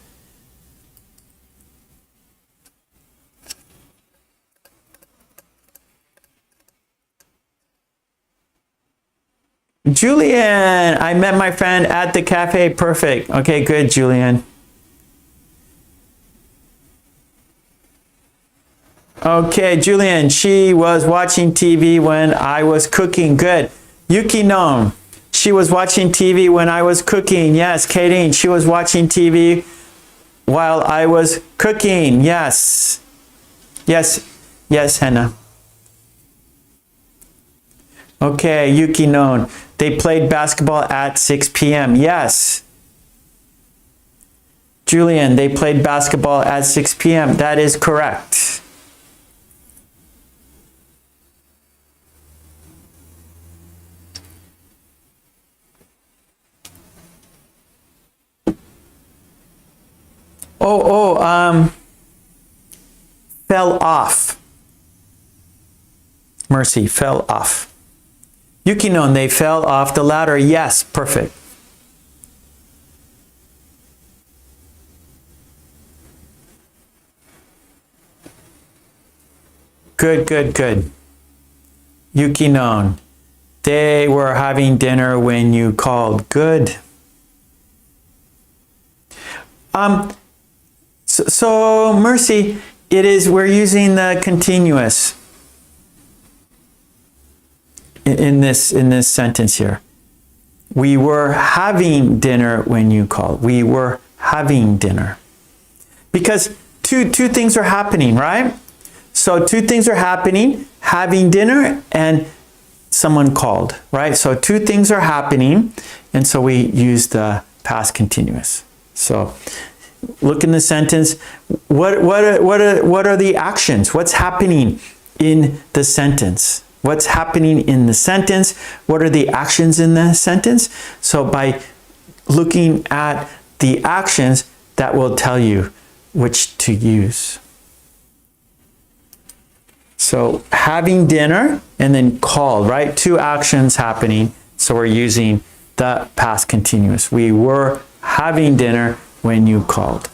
Julian, I met my friend at the cafe. Perfect. Okay, good, Julian. Okay, Julian, she was watching TV when I was cooking. Good. Yuki Nom, she was watching TV when I was cooking. Yes, Kadeen, she was watching TV while I was cooking. Yes. Yes, yes, Henna. Okay, Yuki Non, they played basketball at 6 p.m. Yes. Julian, they played basketball at 6 p.m. That is correct. Fell off. Mercy, fell off. Yukinon, they fell off the ladder. Yes, perfect. Good, good, good. Yukinon, they were having dinner when you called. Good. So Mercy, we're using the continuous in this sentence here. We were having dinner when you called. We were having dinner. Because two things are happening, right? So two things are happening, having dinner and someone called, right? So two things are happening, and so we use the past continuous. So look in the sentence. What are the actions? What's happening in the sentence? What's happening in the sentence? What are the actions in the sentence? So by looking at the actions, that will tell you which to use. So having dinner and then called, right? Two actions happening. So we're using the past continuous. We were having dinner when you called.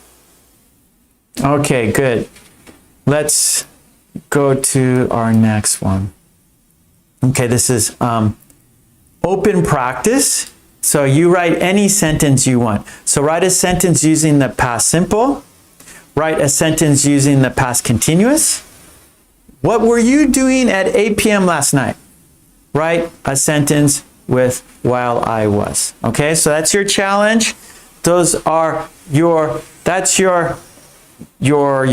Okay, good. Let's go to our next one. Okay, this is open practice. So you write any sentence you want. So write a sentence using the past simple. Write a sentence using the past continuous. What were you doing at 8 p.m. last night? Write a sentence with while I was. Okay, so that's your challenge. Those are that's your that's your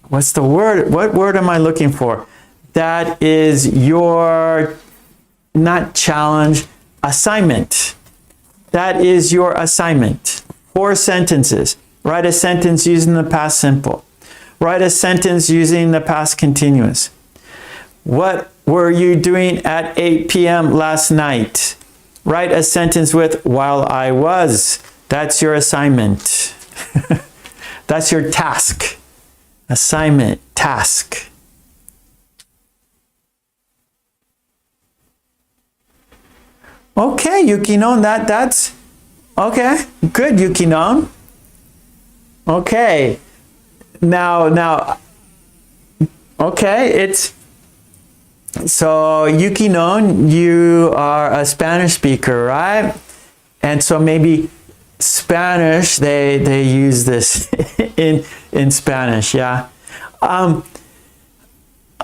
what's the word? What word am I looking for? That is your, not challenge, assignment. That is your assignment. 4 sentences. Write a sentence using the past simple. Write a sentence using the past continuous. What were you doing at 8 p.m. last night? Write a sentence with while I was. That's your assignment. That's your task. Assignment, task. Okay, Yukinon, that's okay. Good, Yukinon. Okay. Now, okay, it's, so Yukinon, you are a Spanish speaker, right? And so maybe Spanish, they use this in Spanish, yeah.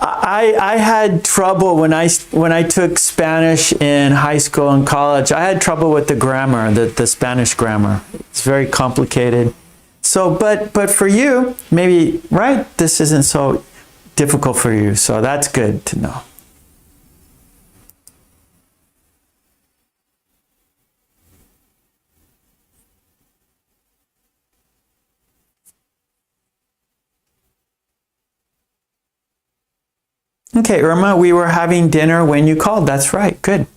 I had trouble when I took Spanish in high school and college. I had trouble with the grammar, the Spanish grammar. It's very complicated. So, but for you, maybe, right? This isn't so difficult for you. So that's good to know. Okay, Irma, we were having dinner when you called. That's right. Good.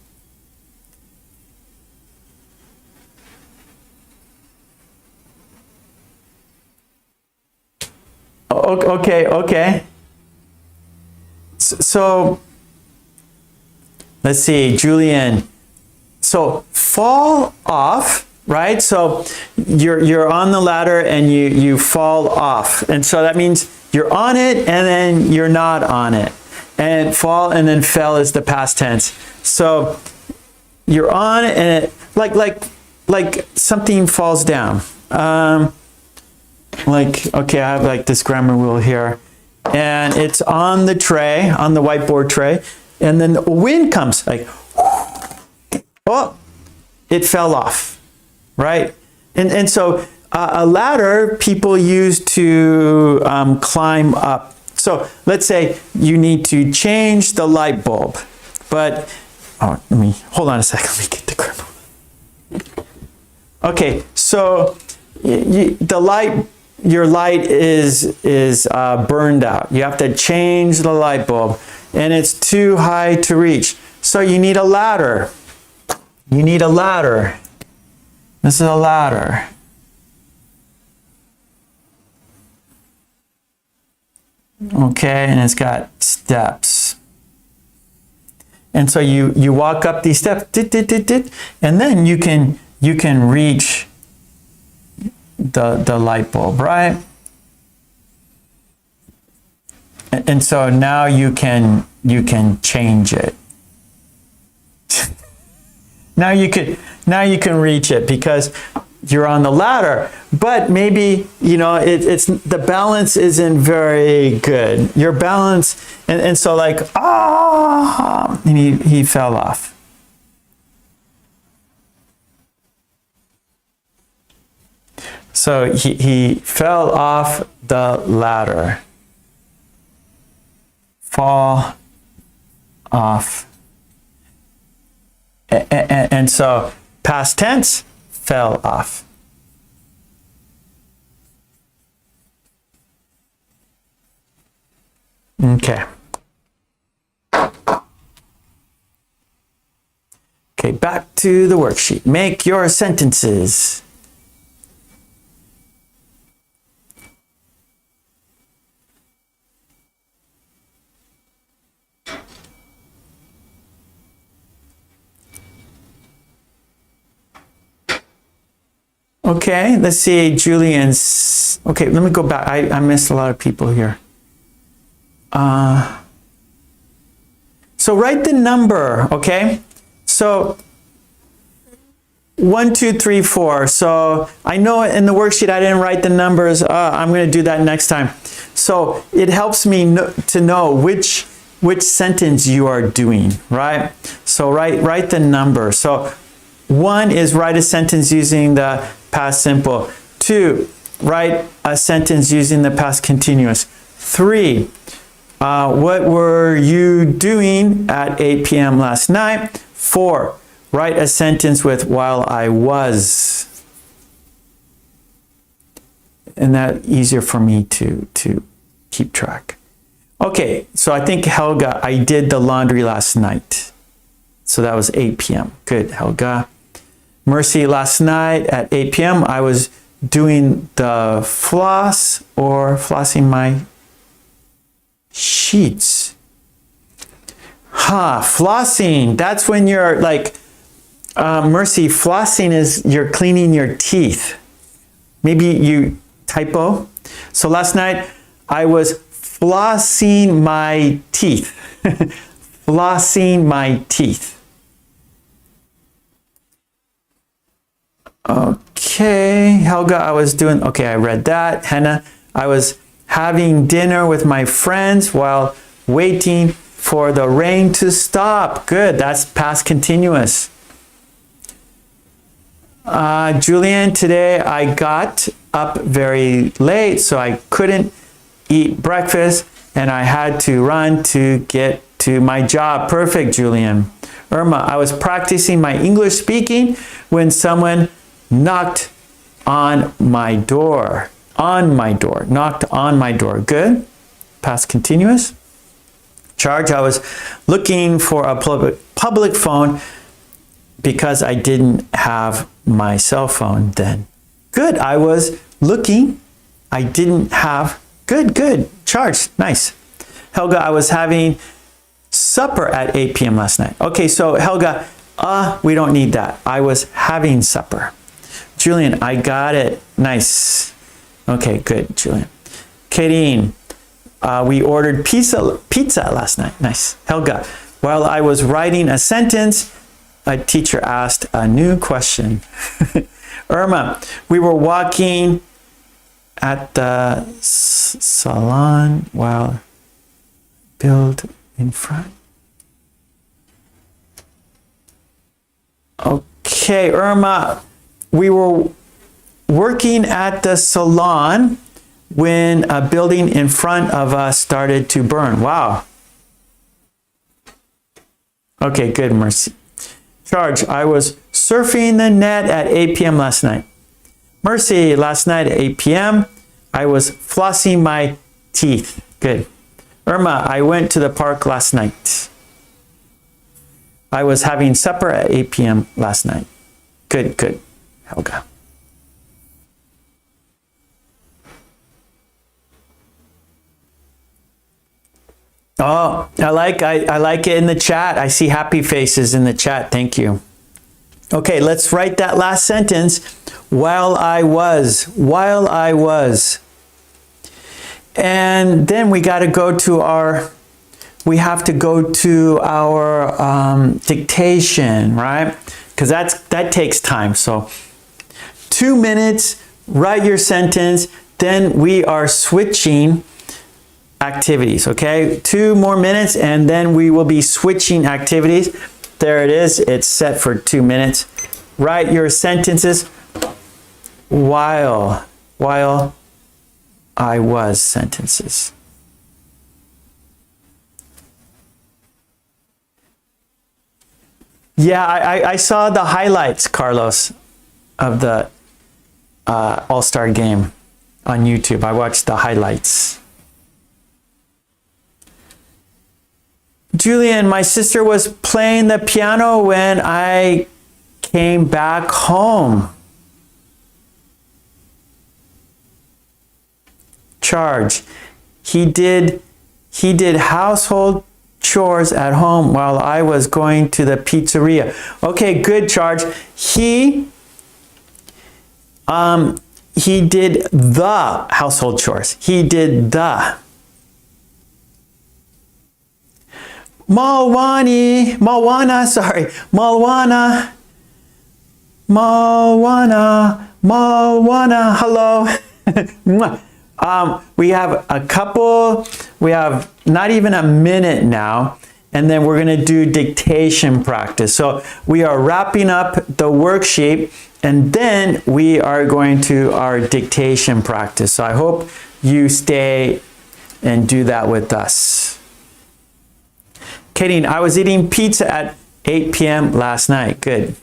Okay. So let's see, Julian. So fall off, right? So you're on the ladder and you fall off. And so that means you're on it and then you're not on it. And fall and then fell is the past tense. So you're on and it, like something falls down. Okay, I have like this grammar rule here, and it's on the tray, on the whiteboard tray, and then the wind comes, like, oh, it fell off, right? And so a ladder people use to climb up. So let's say you need to change the light bulb, but hold on a second. Let me get the grammar. Okay, so your light is burned out. You have to change the light bulb, and it's too high to reach. So you need a ladder. You need a ladder. This is a ladder. Okay, and it's got steps. And so you walk up these steps, and then you can reach the light bulb, right? And so now you can change it. now you can reach it because you're on the ladder, but maybe, it's the balance isn't very good. Your balance, and so like, and he fell off. So he fell off the ladder. Fall off. And so past tense, fell off. Okay. Okay, back to the worksheet. Make your sentences. Okay, let's see, Julian's. Okay, let me go back. I missed a lot of people here. So write the number, okay? So 1, 2, 3, 4. So I know in the worksheet I didn't write the numbers. I'm going to do that next time. So it helps me to know which sentence you are doing, right? So write the number. So 1 is write a sentence using the past simple. 2, write a sentence using the past continuous. 3, what were you doing at 8 p.m. last night? 4, write a sentence with while I was. And that easier for me to keep track. Okay, so I think Helga, I did the laundry last night. So that was 8 p.m. Good, Helga. Mercy, last night at 8 p.m. I was doing the floss or flossing my sheets. Flossing. That's when you're like, Mercy, flossing is you're cleaning your teeth. Maybe you typo. So last night I was flossing my teeth. Flossing my teeth. Okay, Helga, I was doing, okay, I read that. Hannah, I was having dinner with my friends while waiting for the rain to stop. Good, that's past continuous. Julian, today I got up very late, so I couldn't eat breakfast and I had to run to get to my job. Perfect, Julian. Irma, I was practicing my English speaking when someone knocked on my door. Knocked on my door. Good. Past continuous. Charge, I was looking for a public phone because I didn't have my cell phone then. Good. I was looking. I didn't have. Good. Charge. Nice. Helga, I was having supper at 8 p.m. last night. Okay, so Helga, we don't need that. I was having supper. Julian, I got it. Nice. Okay, good, Julian. Kadeen, we ordered pizza last night. Nice. Helga, while I was writing a sentence, a teacher asked a new question. Irma, we were walking at the salon while build in front. Okay, Irma, we were working at the salon when a building in front of us started to burn. Wow. Okay, good, Mercy. Charge, I was surfing the net at 8 p.m. last night. Mercy, last night at 8 p.m. I was flossing my teeth. Good. Irma, I went to the park last night. I was having supper at 8 p.m. last night. Good. Helga. Oh, I like it in the chat. I see happy faces in the chat. Thank you. Okay, let's write that last sentence. While I was. And then we got to go to our, dictation, right? Because that takes time. So 2 minutes, write your sentence, then we are switching activities, okay? 2 more minutes and then we will be switching activities. There it is, it's set for 2 minutes. Write your sentences while I was sentences. Yeah, I saw the highlights, Carlos, of the All-Star game on YouTube. I watched the highlights. Julian, my sister was playing the piano when I came back home. Charge. He did household chores at home while I was going to the pizzeria. Okay, good, Charge. He He did the household chores. He did the. Malwana, hello. We have a couple, we have not even a minute now, and then we're going to do dictation practice. So we are wrapping up the worksheet, and then we are going to our dictation practice. So I hope you stay and do that with us. Kidding, I was eating pizza at 8 p.m. last night. Good.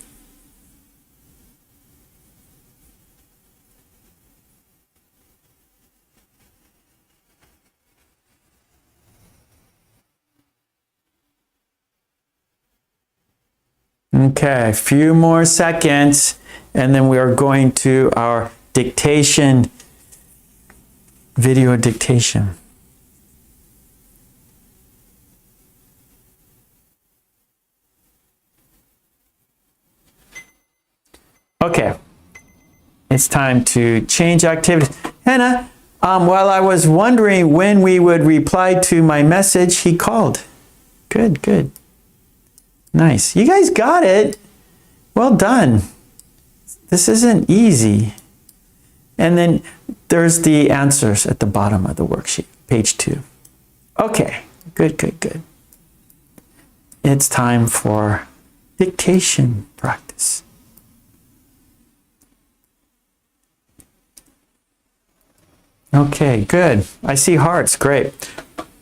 Okay, a few more seconds, and then we are going to our dictation, video dictation. Okay, it's time to change activities. Hannah, while I was wondering when we would reply to my message, he called. Good, good. Nice. You guys got it. Well done. This isn't easy. And then there's the answers at the bottom of the worksheet, page 2. Okay, good, good, good. It's time for dictation practice. Okay, good. I see hearts. Great.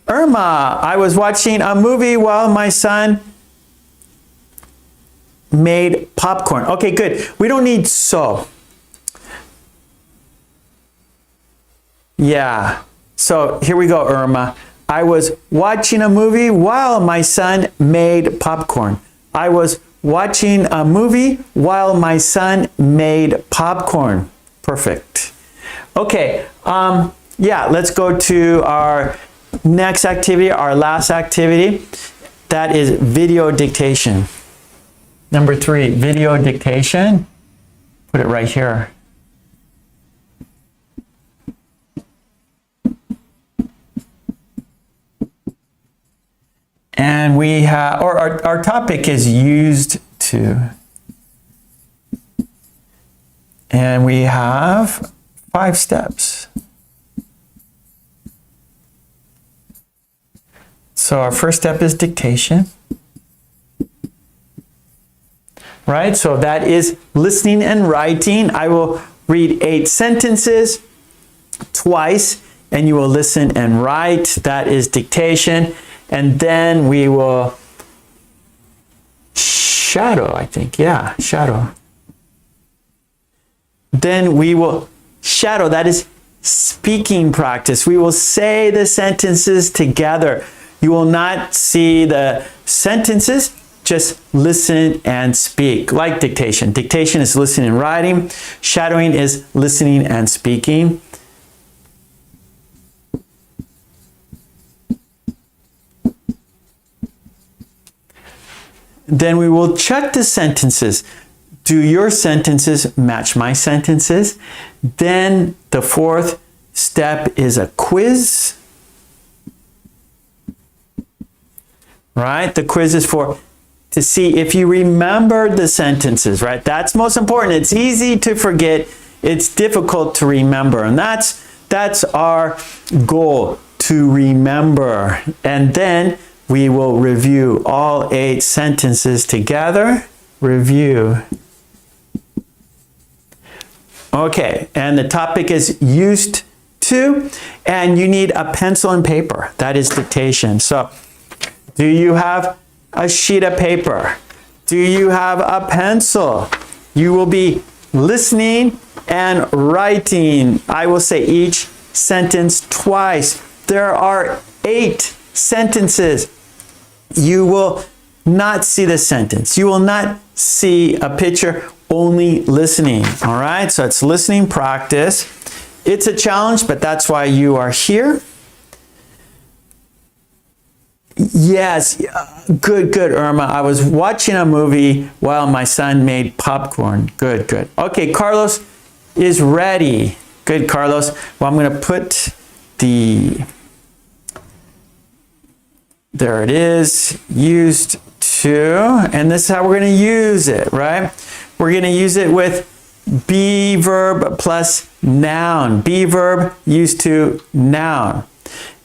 Irma, I was watching a movie while my son made popcorn. Okay, good. We don't need so. Yeah. So here we go, Irma. I was watching a movie while my son made popcorn. I was watching a movie while my son made popcorn. Perfect. Okay, yeah, let's go to our next activity, our last activity. That is video dictation. Number 3, video dictation. Put it right here. And we have, or our topic is used to. And we have 5 steps. So our first step is dictation. Right? So that is listening and writing. I will read 8 sentences twice, and you will listen and write. That is dictation. And then we will shadow, I think. Yeah, shadow. Then we will shadow. That is speaking practice. We will say the sentences together. You will not see the sentences. Just listen and speak, like dictation. Dictation is listening and writing. Shadowing is listening and speaking. Then we will check the sentences. Do your sentences match my sentences? Then the 4th step is a quiz. Right? The quiz is to see if you remember the sentences, right? That's most important. It's easy to forget. It's difficult to remember. And that's our goal, to remember. And then we will review all 8 sentences together. Review. Okay, and the topic is used to, and you need a pencil and paper. That is dictation. So, do you have a sheet of paper? Do you have a pencil? You will be listening and writing. I will say each sentence twice. There are 8 sentences. You will not see the sentence. You will not see a picture, only listening. All right, so it's listening practice. It's a challenge, but that's why you are here. Yes, good, Irma. I was watching a movie while my son made popcorn. Good. Okay, Carlos, is ready. Good, Carlos. Well, I'm going to put there it is, used to, and this is how we're going to use it, right? We're going to use it with be verb plus noun. Be verb, used to, noun.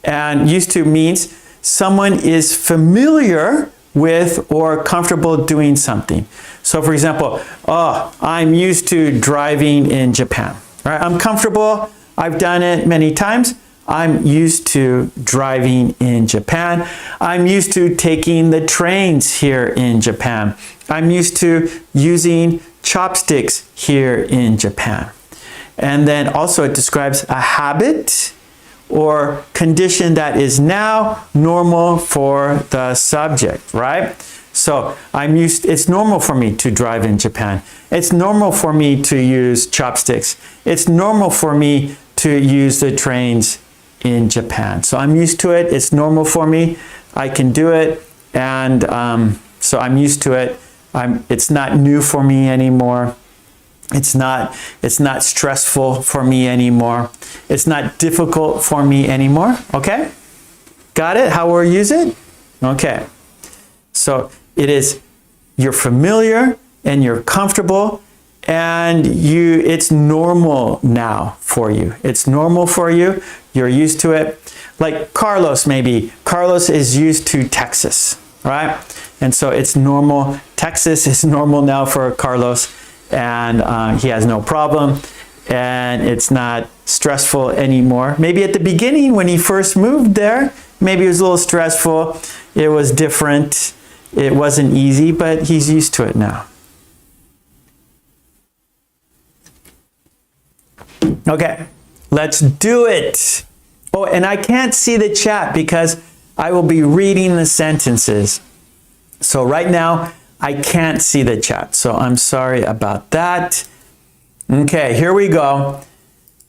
And used to means someone is familiar with or comfortable doing something. So for example, oh, I'm used to driving in Japan. Right? I'm comfortable. I've done it many times. I'm used to driving in Japan. I'm used to taking the trains here in Japan. I'm used to using chopsticks here in Japan. And then also it describes a habit or condition that is now normal for the subject, right? So it's normal for me to drive in Japan. It's normal for me to use chopsticks. It's normal for me to use the trains in Japan. So I'm used to it. It's normal for me. I can do it. And so I'm used to it. It's not new for me anymore. It's not stressful for me anymore. It's not difficult for me anymore. Okay? Got it? How we'll use it? Okay. So you're familiar and you're comfortable and it's normal now for you. It's normal for you. You're used to it. Like Carlos maybe. Carlos is used to Texas, right? And so it's normal. Texas is normal now for Carlos. And he has no problem, and it's not stressful anymore. Maybe at the beginning when he first moved there, maybe it was a little stressful. It was different. It wasn't easy, but he's used to it now. Okay, let's do it. Oh, and I can't see the chat because I will be reading the sentences. So right now, I can't see the chat, so I'm sorry about that. Okay, here we go.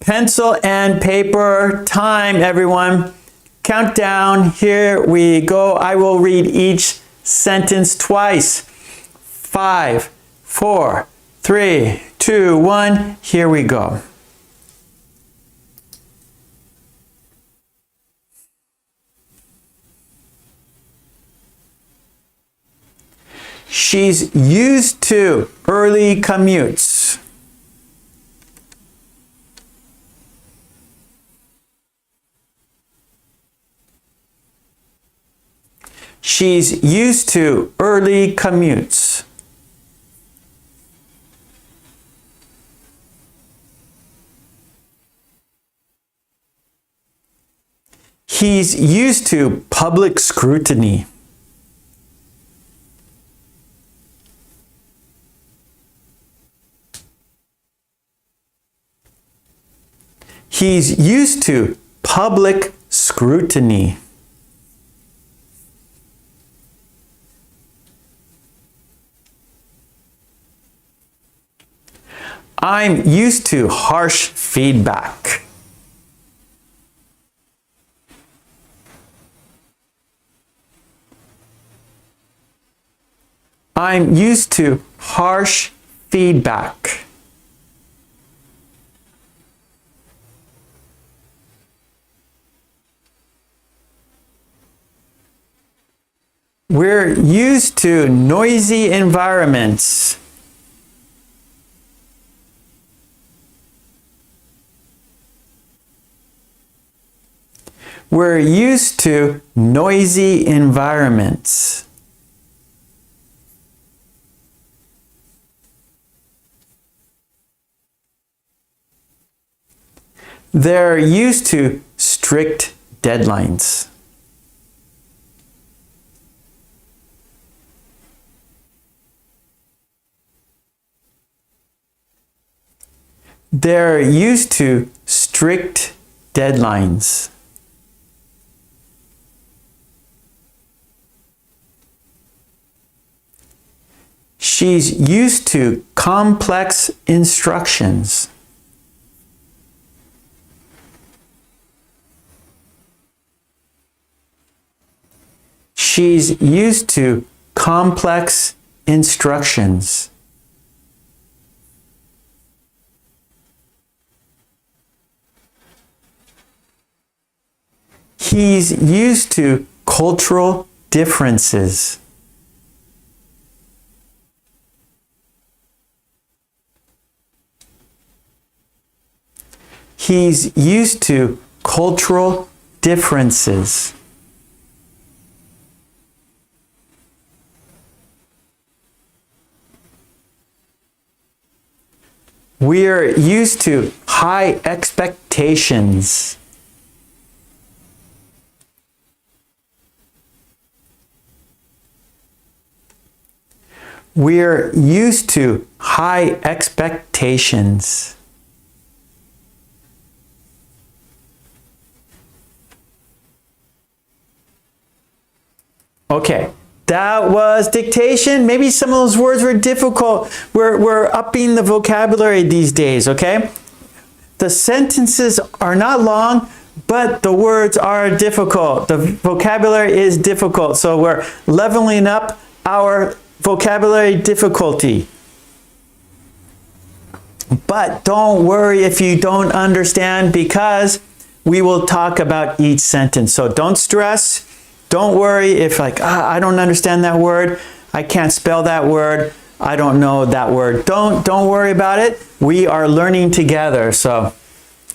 Pencil and paper time, everyone. Countdown, here we go. I will read each sentence twice. 5, 4, 3, 2, 1. Here we go. She's used to early commutes. She's used to early commutes. He's used to public scrutiny. He's used to public scrutiny. I'm used to harsh feedback. I'm used to harsh feedback. We're used to noisy environments. We're used to noisy environments. They're used to strict deadlines. They're used to strict deadlines. She's used to complex instructions. She's used to complex instructions. He's used to cultural differences. He's used to cultural differences. We're used to high expectations. We're used to high expectations. Okay, that was dictation. Maybe some of those words were difficult. We're upping the vocabulary these days, okay? The sentences are not long, but the words are difficult. The vocabulary is difficult, so we're leveling up our vocabulary difficulty. But don't worry if you don't understand, because we will talk about each sentence. So don't stress. Don't worry if I don't understand that word. I can't spell that word. I don't know that word. Don't worry about it. We are learning together. So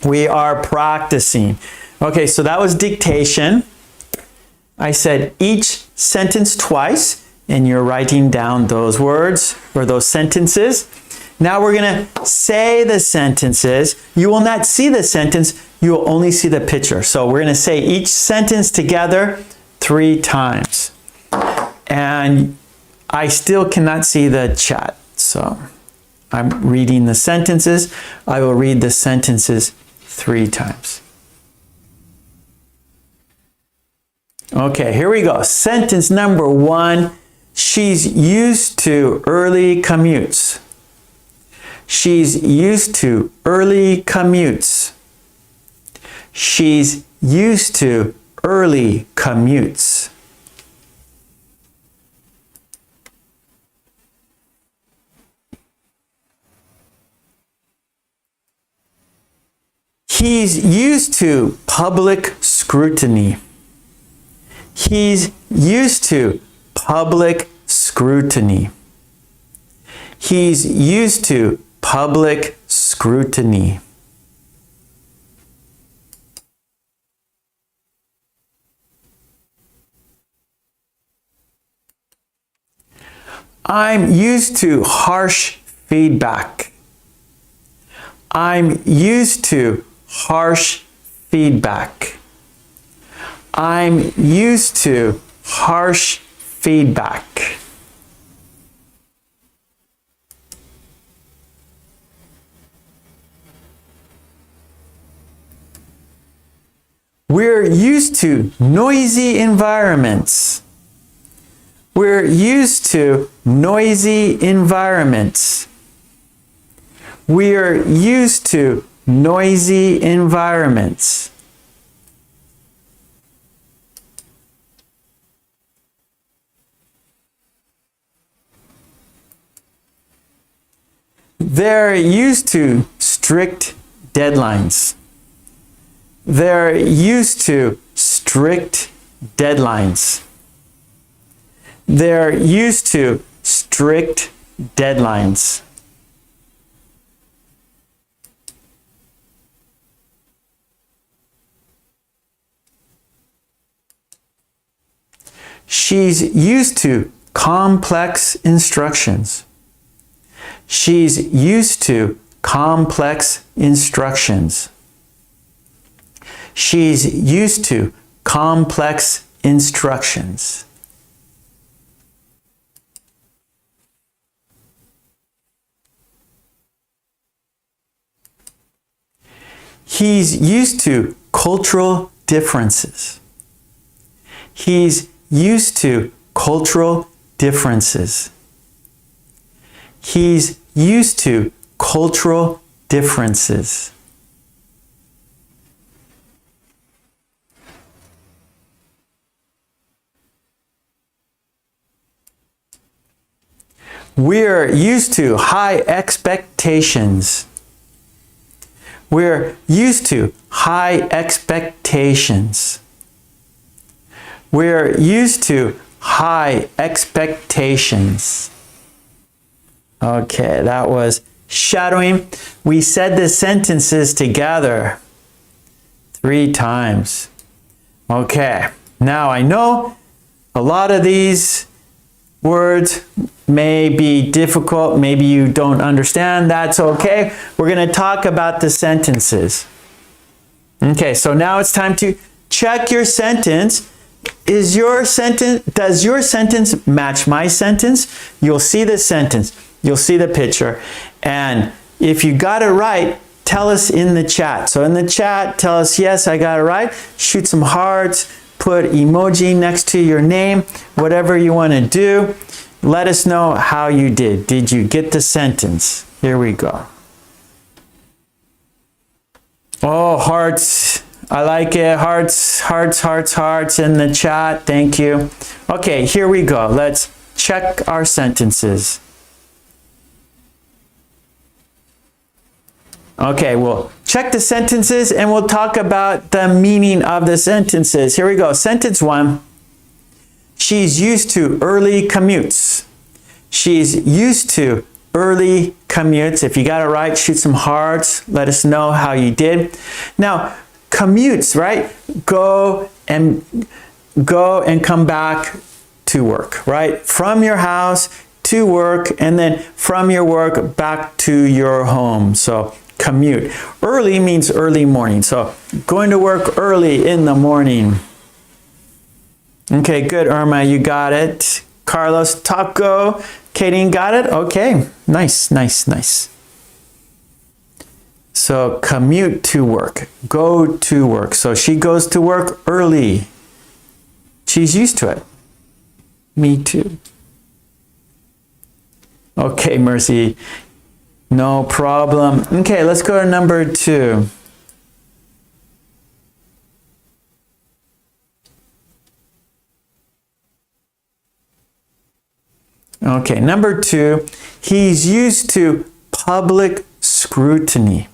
we are practicing. Okay, so that was dictation. I said each sentence twice, and you're writing down those words or those sentences. Now we're going to say the sentences. You will not see the sentence. You will only see the picture. So we're going to say each sentence together 3 times. And I still cannot see the chat. So I'm reading the sentences. I will read the sentences 3 times. Okay, here we go. Sentence number 1. She's used to early commutes. She's used to early commutes. She's used to early commutes. He's used to public scrutiny. He's used to public scrutiny. He's used to public scrutiny. I'm used to harsh feedback. I'm used to harsh feedback. I'm used to harsh feedback. We're used to noisy environments. We're used to noisy environments. We're used to noisy environments. They're used to strict deadlines. They're used to strict deadlines. They're used to strict deadlines. She's used to complex instructions. She's used to complex instructions. She's used to complex instructions. He's used to cultural differences. He's used to cultural differences. He's used to cultural differences. We're used to high expectations. We're used to high expectations. We're used to high expectations. Okay, that was shadowing. We said the sentences together 3 times. Okay, now I know a lot of these words may be difficult. Maybe you don't understand. That's okay. We're going to talk about the sentences. Okay, so now it's time to check your sentence. Does your sentence match my sentence? You'll see the sentence. You'll see the picture. And if you got it right, tell us in the chat. So in the chat, tell us, yes, I got it right. Shoot some hearts. Put emoji next to your name. Whatever you want to do. Let us know how you did. Did you get the sentence? Here we go. Oh, hearts. I like it. Hearts, hearts, hearts, hearts in the chat. Thank you. Okay, here we go. Let's check our sentences. Okay, we'll check the sentences and we'll talk about the meaning of the sentences. Here we go. Sentence 1. She's used to early commutes. She's used to early commutes. If you got it right, shoot some hearts. Let us know how you did. Now, commutes, right? Go and come back to work, right? From your house to work, and then from your work back to your home. So commute. Early means early morning. So going to work early in the morning. Okay, good, Irma, you got it. Carlos, Taco, Katie got it? Okay, nice, nice, nice. So commute to work, go to work. So she goes to work early. She's used to it. Me too. Okay, Mercy, no problem. Okay, let's go to number 2. Okay, number 2, he's used to public scrutiny.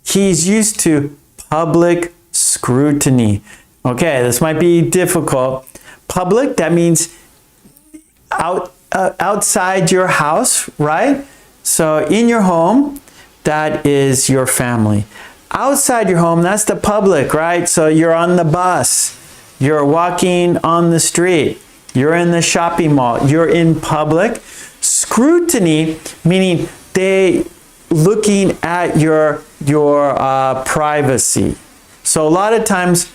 He's used to public scrutiny. Okay, this might be difficult. Public, that means outside your house, right? So in your home, that is your family. Outside your home, that's the public, right? So you're on the bus, you're walking on the street, you're in the shopping mall, you're in public. Scrutiny, meaning they looking at your privacy. So a lot of times,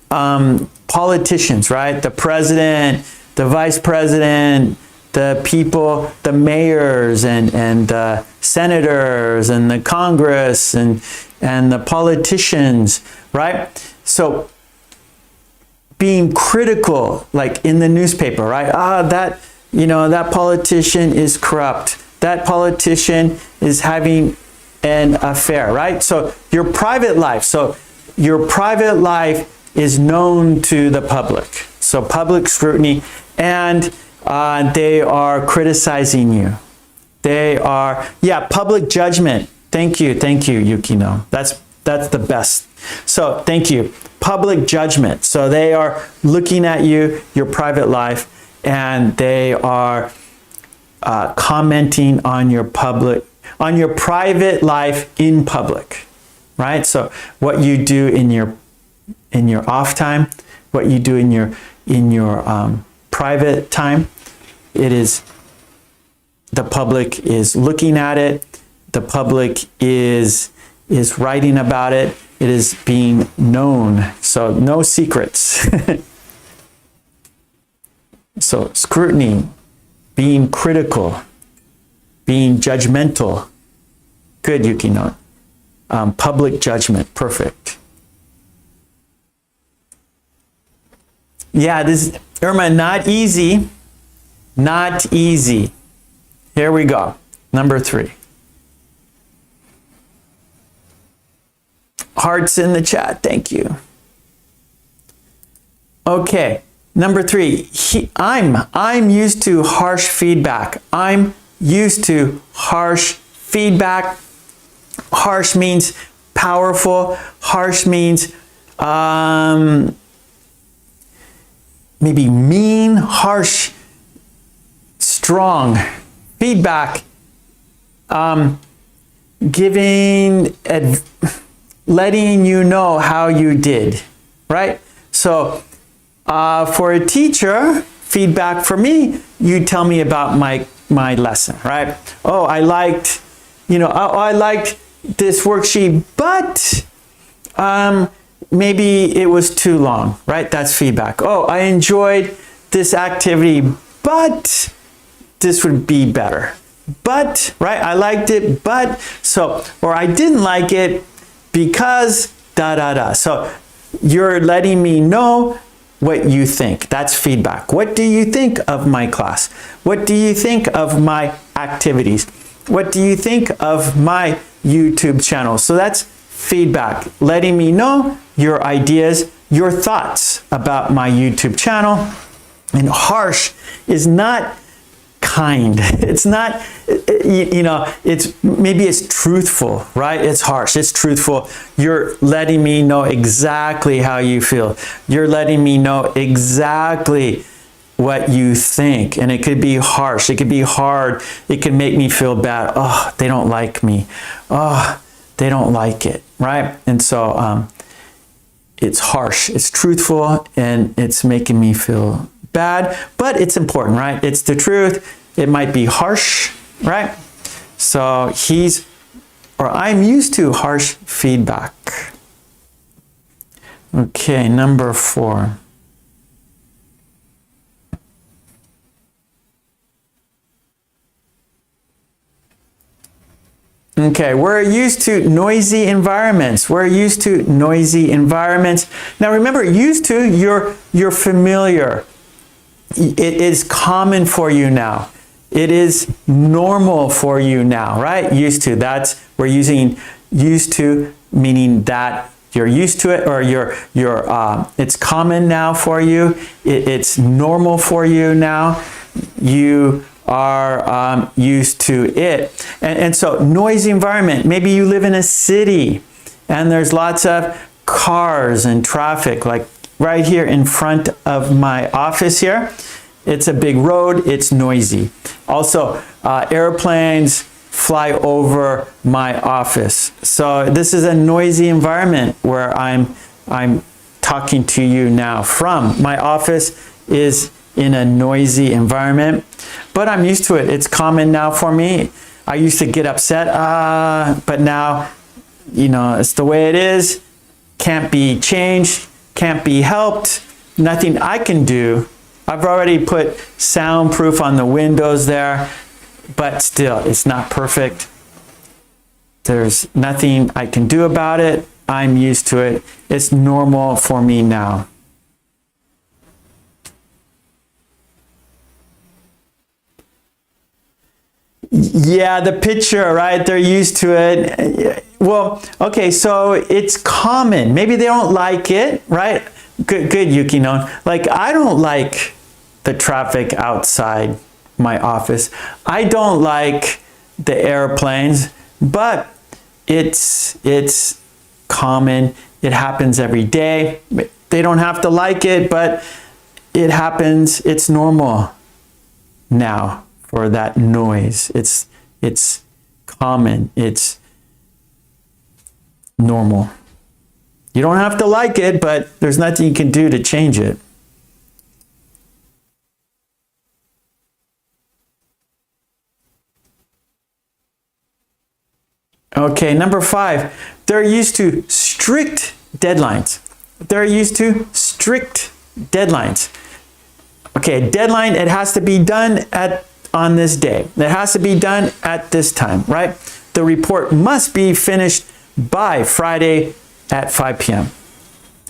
politicians, right? The president, the vice president, the people, the mayors and the senators and the Congress and the politicians, right? So being critical, like in the newspaper, right? That politician is corrupt. That politician is having an affair, right? So your private life. So your private life is known to the public. So public scrutiny, and they are criticizing you. They are, public judgment. Thank you, Yukino. That's the best. So thank you. Public judgment. So they are looking at you, your private life, and they are commenting on your private life in public, right? So what you do in your off time, what you do in your private time, it is the public is looking at it. The public is writing about it. It is being known. So no secrets. So scrutiny, being critical, being judgmental. Good, Yukino. Public judgment, perfect. Yeah, this, Irma, not easy. Not easy. Here we go. Number 3. Hearts in the chat, thank you. Okay, number 3. I'm used to harsh feedback. I'm used to harsh feedback. Harsh means powerful. Harsh means maybe mean, harsh, strong feedback, letting you know how you did, right? So for a teacher, feedback for me, you tell me about my lesson, right? Oh, I liked, I liked this worksheet, but maybe it was too long, right? That's feedback. Oh, I enjoyed this activity, but this would be better. But, right? I liked it, but, so, or I didn't like it because da da da. So you're letting me know what you think. That's feedback. What do you think of my class? What do you think of my activities? What do you think of my YouTube channel? So that's feedback, letting me know your ideas, your thoughts about my YouTube channel. And harsh is not kind. It's not, it's truthful, right? It's harsh, it's truthful. You're letting me know exactly how you feel. You're letting me know exactly what you think. And it could be harsh, it could be hard, it could make me feel bad. Oh, they don't like me. Oh, they don't like it, right? And so it's harsh, it's truthful, and it's making me feel bad, but it's important, right? It's the truth. It might be harsh, right? So I'm used to harsh feedback. Okay, number 4. Okay, we're used to noisy environments. We're used to noisy environments. Now remember, used to, you're familiar. It is common for you now. It is normal for you now, right? Used to, we're using used to, meaning that you're used to it, or it's common now for you. It's normal for you now. You are used to it. And so noisy environment, maybe you live in a city and there's lots of cars and traffic, like right here in front of my office here. It's a big road, it's noisy. Also, airplanes fly over my office. So this is a noisy environment where I'm talking to you now from. My office is in a noisy environment, but I'm used to it. It's common now for me. I used to get upset, but now, it's the way it is. Can't be changed, can't be helped, nothing I can do. I've already put soundproof on the windows there, but still, it's not perfect. There's nothing I can do about it. I'm used to it. It's normal for me now. Yeah, the picture, right? They're used to it. Well, okay, so it's common. Maybe they don't like it, right? Good, Yukino. Like, I don't like the traffic outside my office. I don't like the airplanes, but it's common. It happens every day. They don't have to like it, but it happens. It's normal now for that noise. It's common. It's normal. You don't have to like it, but there's nothing you can do to change it. Okay, number 5, they're used to strict deadlines. They're used to strict deadlines. Okay, a deadline, it has to be done on this day. It has to be done at this time, right? The report must be finished by Friday at 5 p.m.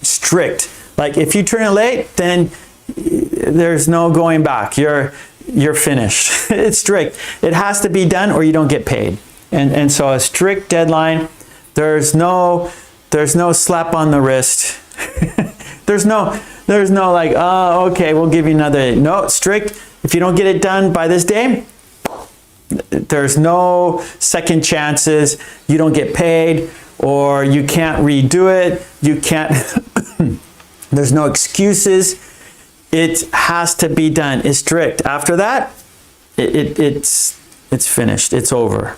Strict. Like if you turn it late, then there's no going back. You're finished. It's strict. It has to be done or you don't get paid. And so a strict deadline, there's no slap on the wrist. there's no like, oh, okay, we'll give you another. No, strict. If you don't get it done by this day, there's no second chances. You don't get paid, or you can't redo it. You can't, there's no excuses. it has to be done. It's strict. After that, it's finished. It's over.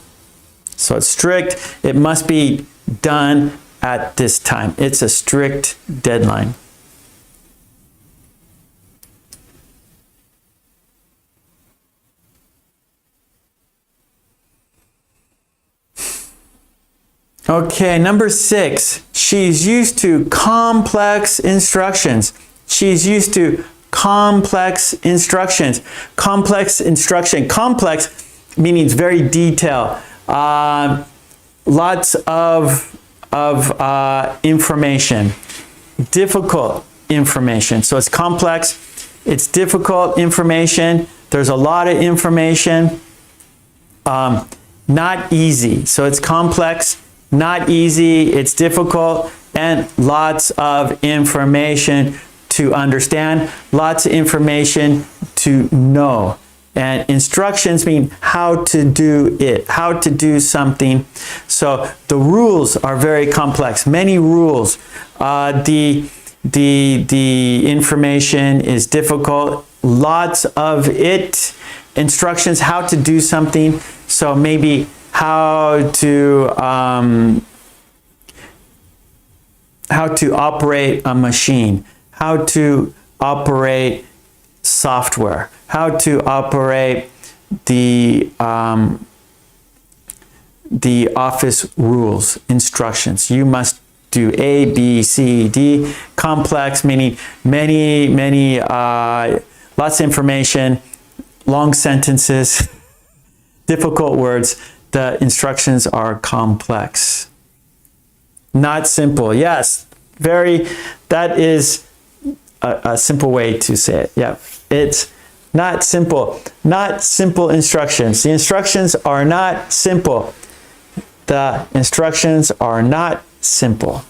So it's strict. It must be done at this time. It's a strict deadline. Okay, number 6. She's used to complex instructions. She's used to complex instructions. Complex instruction. Complex meaning very detailed. Lots of information. Difficult information. So it's complex. It's difficult information. There's a lot of information. Not easy. So it's complex. Not easy, it's difficult, and lots of information to understand, lots of information to know. And instructions mean how to do it, how to do something. So the rules are very complex, many rules. The information is difficult, lots of it. Instructions, how to do something. So maybe how to operate a machine, how to operate software, how to operate the office rules, instructions. You must do A, B, C, D. Complex meaning many lots of information, long sentences, difficult words. The instructions are complex. Not simple. Yes, that is a simple way to say it. Yeah, it's not simple. Not simple instructions. The instructions are not simple. The instructions are not simple.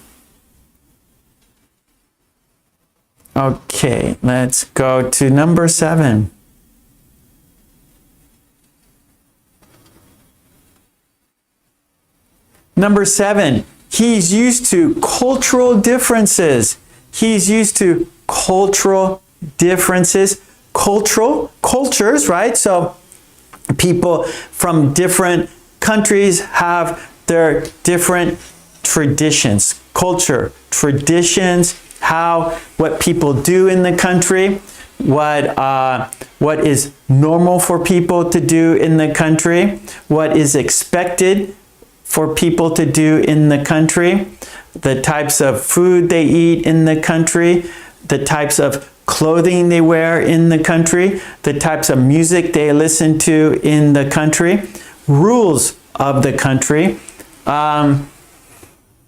Okay, let's go to number 7. Number 7, he's used to cultural differences. He's used to cultural differences. Cultures, right? So people from different countries have their different traditions. Culture, traditions, what people do in the country, what is normal for people to do in the country, what is expected for people to do in the country, the types of food they eat in the country, the types of clothing they wear in the country, the types of music they listen to in the country, rules of the country,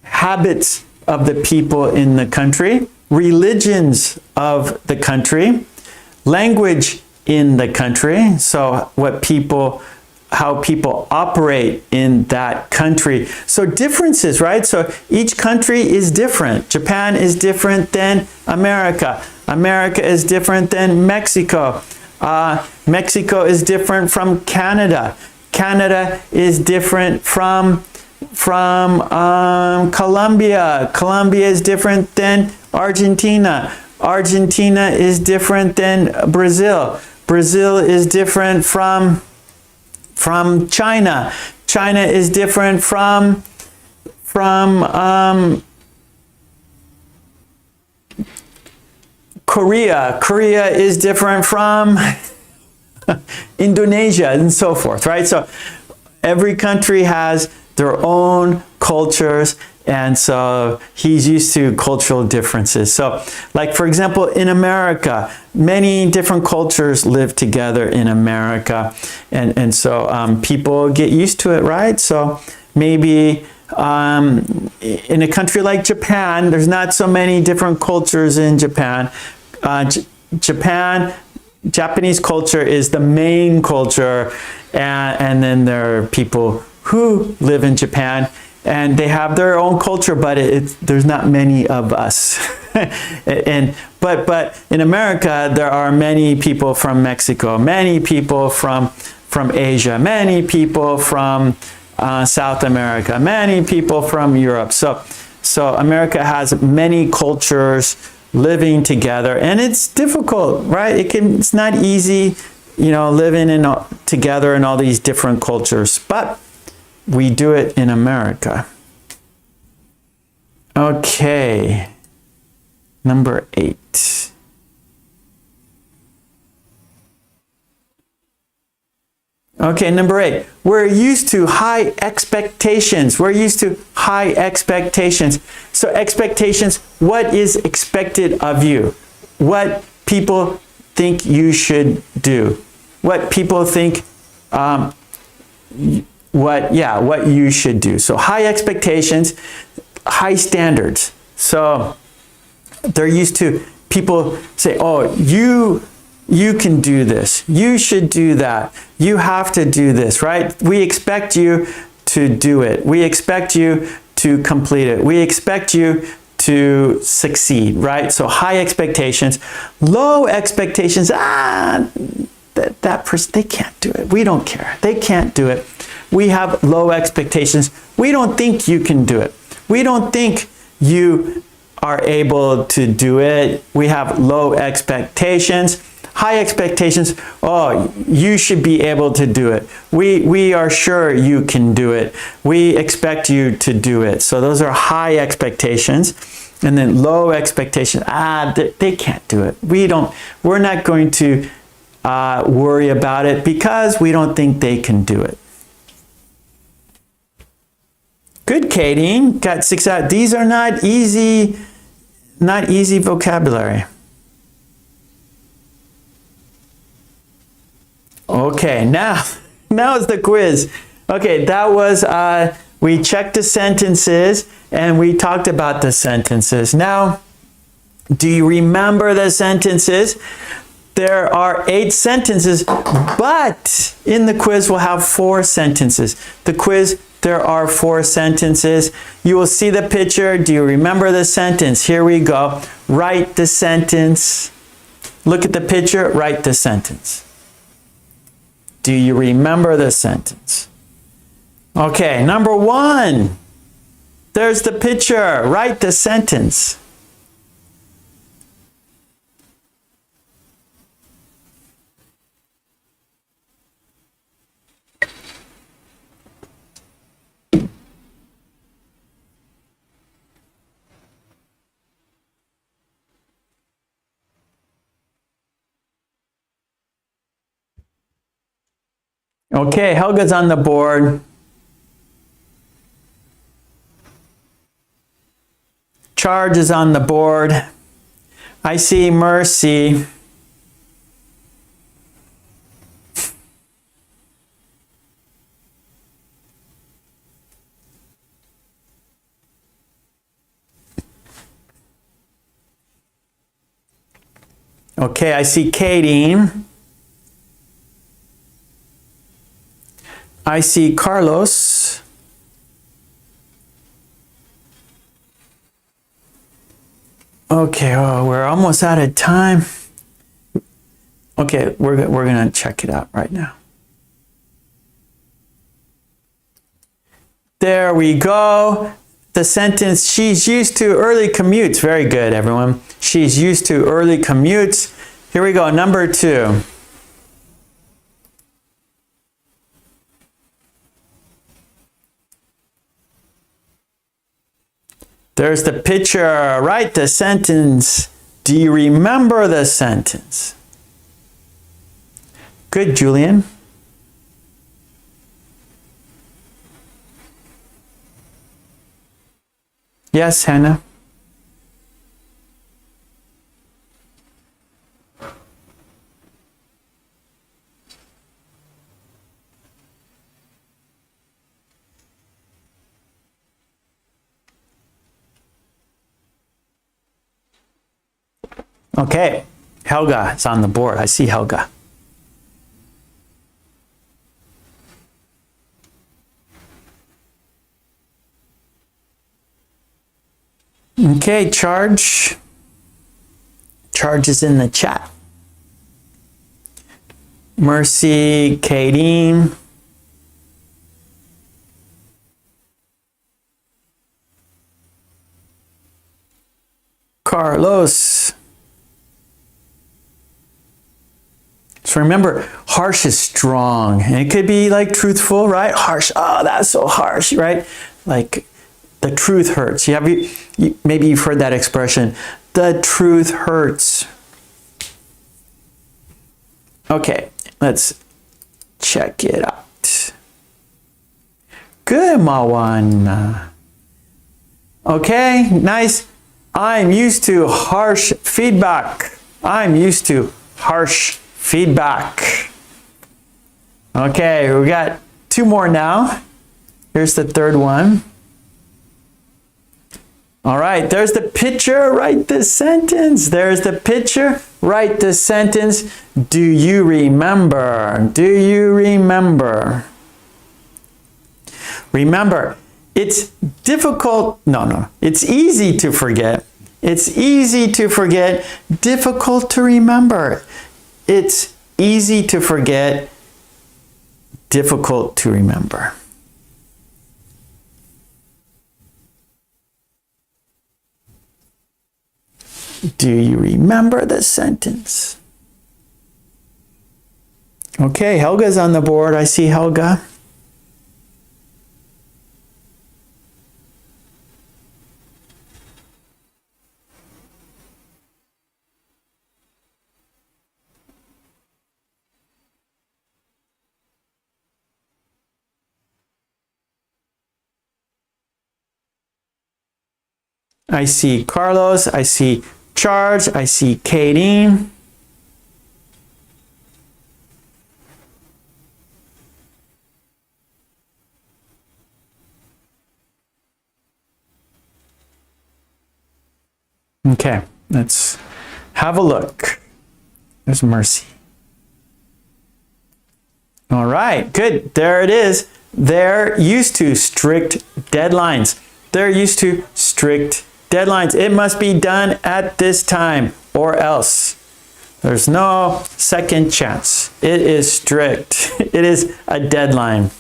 habits of the people in the country, religions of the country, language in the country, so how people operate in that country. So differences, right? So each country is different. Japan is different than America. America is different than Mexico. Mexico is different from Canada. Canada is different from Colombia. Colombia is different than Argentina. Argentina is different than Brazil. Brazil is different from China. China is different from Korea. Korea is different from Indonesia, and so forth, right? So every country has their own cultures, and so he's used to cultural differences. So, like for example, in America, many different cultures live together in America, and so people get used to it, right? So maybe in a country like Japan, there's not so many different cultures in Japan. Japanese culture is the main culture, and then there are people who live in Japan, and they have their own culture, but there's not many of us. But in America, there are many people from Mexico, many people from Asia, many people from South America, many people from Europe. So America has many cultures living together. And it's difficult, right? It's not easy, you know, living together in all these different cultures, but we do it in America. Okay, number 8. Okay, number 8. We're used to high expectations. We're used to high expectations. So expectations, what is expected of you? What people think you should do? What people think, what you should do. So high expectations, high standards. So they're used to people say, oh, you can do this. You should do that. You have to do this, right? We expect you to do it. We expect you to complete it. We expect you to succeed, right? So high expectations, low expectations. That person, they can't do it. We don't care. They can't do it. We have low expectations. We don't think you can do it. We don't think you are able to do it. We have low expectations. High expectations, oh, you should be able to do it. We are sure you can do it. We expect you to do it. So those are high expectations. And then low expectations, they can't do it. We're not going to worry about it because we don't think they can do it. Good, Katie, got 6 out. These are not easy vocabulary. Okay, now is the quiz. Okay, that was, we checked the sentences and we talked about the sentences. Now, do you remember the sentences? There are 8 sentences, but in the quiz we'll have 4 sentences. The quiz, there are 4 sentences. You will see the picture. Do you remember the sentence? Here we go. Write the sentence. Look at the picture, write the sentence. Do you remember the sentence? Okay, number 1. There's the picture. Write the sentence. Okay, Helga's on the board. Charge is on the board. I see Mercy. Okay, I see Katie. I see Carlos. Okay, oh, we're almost out of time. Okay, we're going to check it out right now. There we go. The sentence, she's used to early commutes. Very good, everyone. She's used to early commutes. Here we go, number 2. There's the picture. Write the sentence. Do you remember the sentence? Good, Julian. Yes, Hannah. Okay, Helga is on the board. I see Helga. Okay, Charge. Charge is in the chat. Mercy, Katie. Carlos. So remember, harsh is strong. And it could be like truthful, right? Harsh. Oh, that's so harsh, right? Like the truth hurts. Maybe you've heard that expression. The truth hurts. Okay, let's check it out. Good, Mawan. Okay, nice. I'm used to harsh feedback. I'm used to harsh feedback. Okay, we got 2 more now. Here's the 3rd one. All right, there's the picture, write the sentence. There's the picture, write the sentence. Do you remember? Do you remember? Remember, it's difficult, it's easy to forget. It's easy to forget, difficult to remember. It's easy to forget, difficult to remember. Do you remember the sentence? Okay, Helga's on the board. I see Helga. I see Carlos. I see Charles. I see Kadeen. Okay, let's have a look. There's Mercy. All right, good. There it is. They're used to strict deadlines. They're used to strict deadlines. It must be done at this time or else. There's no second chance. It is strict. It is a deadline.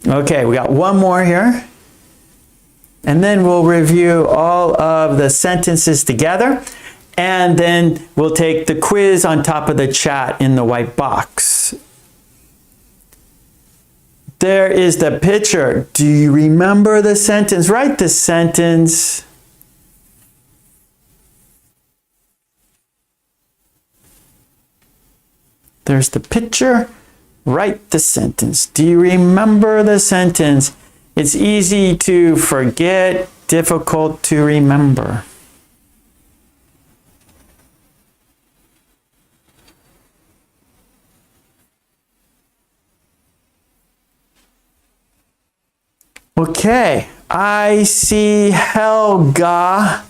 Okay, we got 1 more here. And then we'll review all of the sentences together. And then we'll take the quiz on top of the chat in the white box. There is the picture. Do you remember the sentence? Write the sentence. There's the picture. Write the sentence. Do you remember the sentence? It's easy to forget, difficult to remember. Okay, I see Helga.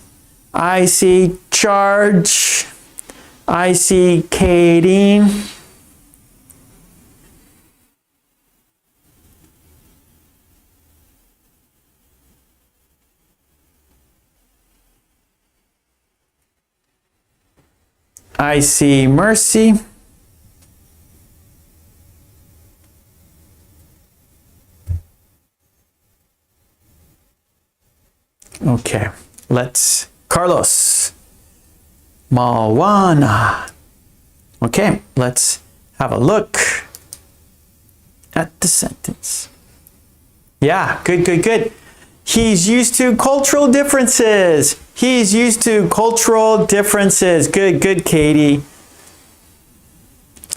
I see Charge. I see Kadeen. I see Mercy. Okay, let's Carlos. Mawana. Okay, let's have a look at the sentence. Yeah, good, good, good. He's used to cultural differences. He's used to cultural differences. Good, good, Katie.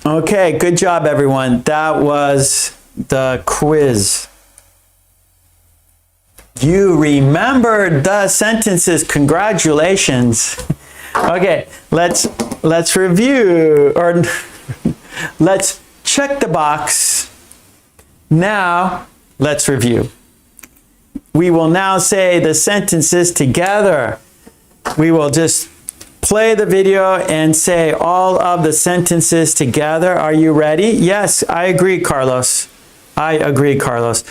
Okay, good job, everyone. That was the quiz. You remembered the sentences. Congratulations. Okay, let's review, or let's check the box. Now, let's review. We will now say the sentences together. We will just play the video and say all of the sentences together. Are you ready? Yes, I agree, Carlos. I agree, Carlos.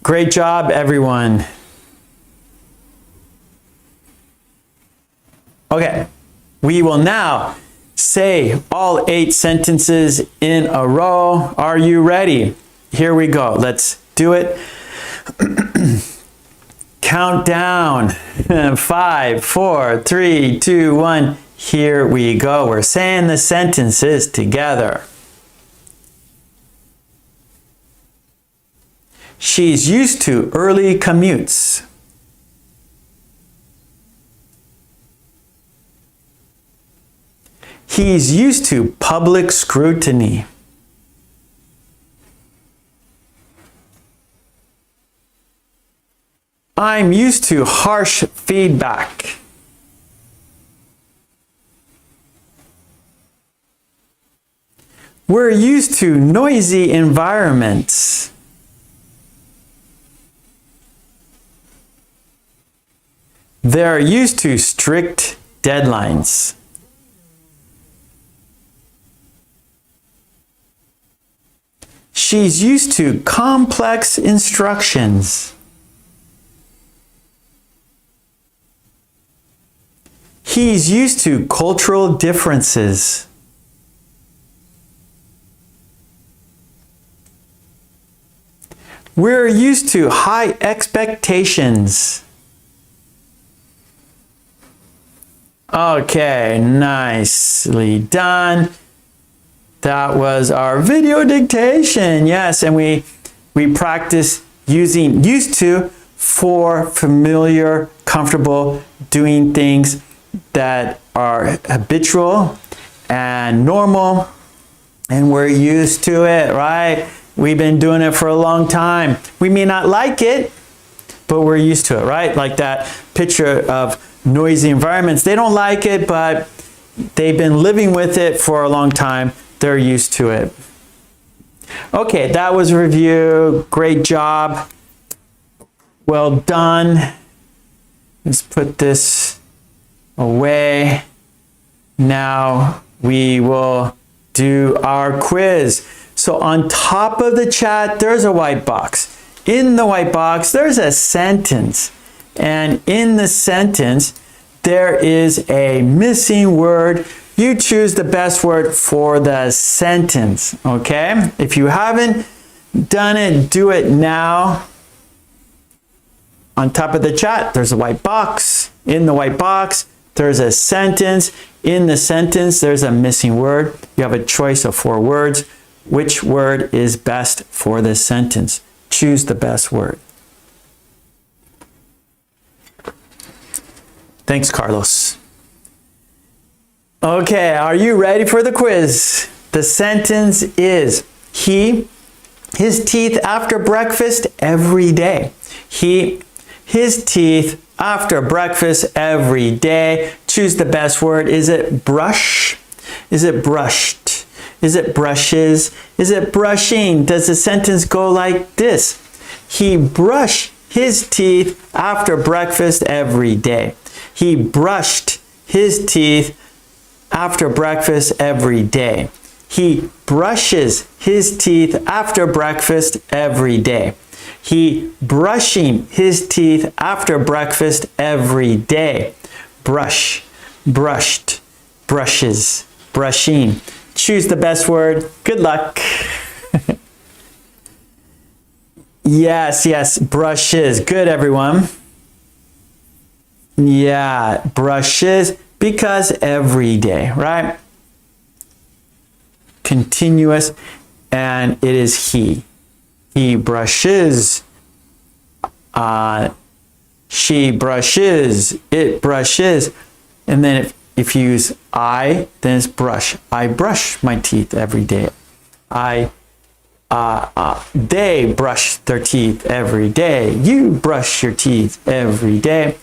Great job, everyone. Okay, we will now say all 8 sentences in a row. Are you ready? Here we go. Let's do it. count down. 5, 4, 3, 2, 1. Here we go. We're saying the sentences together. She's used to early commutes. He's used to public scrutiny. I'm used to harsh feedback. We're used to noisy environments. They're used to strict deadlines. She's used to complex instructions. He's used to cultural differences. We're used to high expectations. Okay, nicely done. That was our video dictation. Yes, and we practice using used to for familiar, comfortable, doing things that are habitual and normal, and we're used to it, right? We've been doing it for a long time. We may not like it, but we're used to it, right? Like that picture of noisy environments. They don't like it, but they've been living with it for a long time. They're used to it. Okay, that was a review. Great job. Well done. Let's put this away. Now we will do our quiz. So on top of the chat, there's a white box. In the white box, there's a sentence. And in the sentence, there is a missing word. You choose the best word for the sentence, okay? If you haven't done it, do it now. On top of the chat, there's a white box. In the white box, there's a sentence. In the sentence, there's a missing word. You have a choice of 4 words. Which word is best for this sentence? Choose the best word. Thanks, Carlos. Okay, are you ready for the quiz? The sentence is, his teeth after breakfast every day. His teeth after breakfast every day. Choose the best word. Is it brush? Is it brushed? Is it brushes? Is it brushing? Does the sentence go like this? He brushed his teeth after breakfast every day. He brushed his teeth after breakfast every day. He brushes his teeth after breakfast every day. He brushing his teeth after breakfast every day. Brush, brushed, brushes, brushing. Choose the best word. Good luck. Yes, brushes. Good, everyone. Yeah, brushes, because every day, right? Continuous, and it is he. He brushes. She brushes. It brushes. And then if you use I, then it's brush. I brush my teeth every day. They brush their teeth every day. You brush your teeth every day.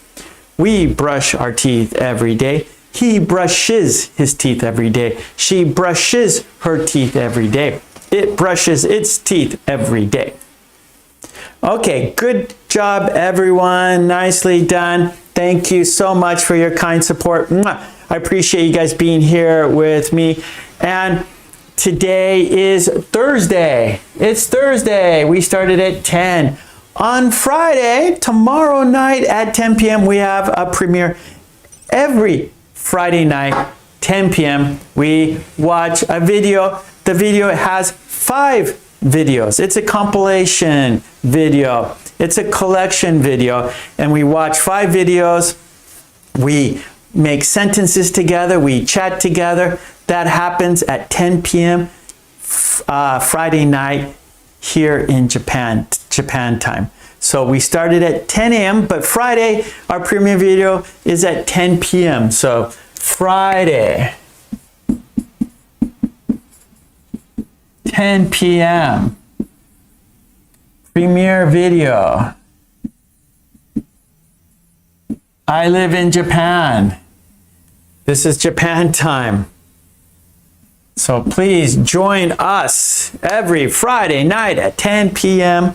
We brush our teeth every day. He brushes his teeth every day. She brushes her teeth every day. It brushes its teeth every day. Okay, good job, everyone. Nicely done. Thank you so much for your kind support. I appreciate you guys being here with me. And today is Thursday. It's Thursday. We started at 10. On Friday, tomorrow night at 10 p.m., we have a premiere. Every Friday night, 10 p.m., we watch a video. The video has 5 videos. It's a compilation video. It's a collection video, and we watch 5 videos. We make sentences together. We chat together. That happens at 10 p.m. Friday night here in Japan time. So we started at 10 a.m., but Friday, our premiere video is at 10 p.m. So Friday, 10 p.m. premiere video. I live in Japan. This is Japan time. So please join us every Friday night at 10 p.m.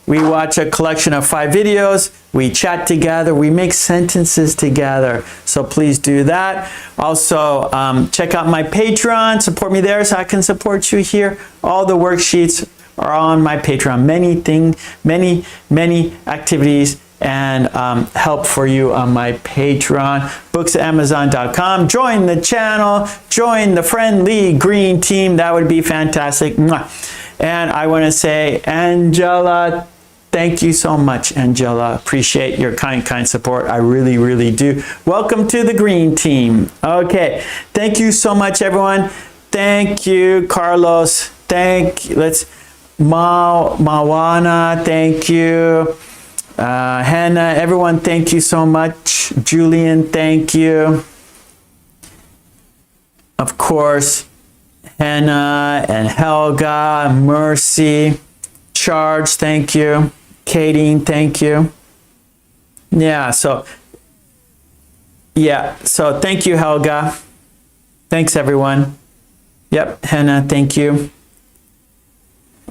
We watch a collection of 5 videos. We chat together. We make sentences together. So please do that. Also, check out my Patreon. Support me there so I can support you here. All the worksheets are on my Patreon. Many activities and help for you on my Patreon. Books at Amazon.com. Join the channel. Join the friendly green team. That would be fantastic. And I want to say, Angela, thank you so much, Angela. Appreciate your kind support. I really do. Welcome to the green team. Okay. Thank you so much, everyone. Thank you, Carlos. Let's Mawana. Thank you. Hannah, everyone, thank you so much. Julian, thank you. Of course, Hannah and Helga, Mercy, Charge, thank you. Katie, thank you. So thank you, Helga. Thanks, everyone. Yep, Hannah, thank you.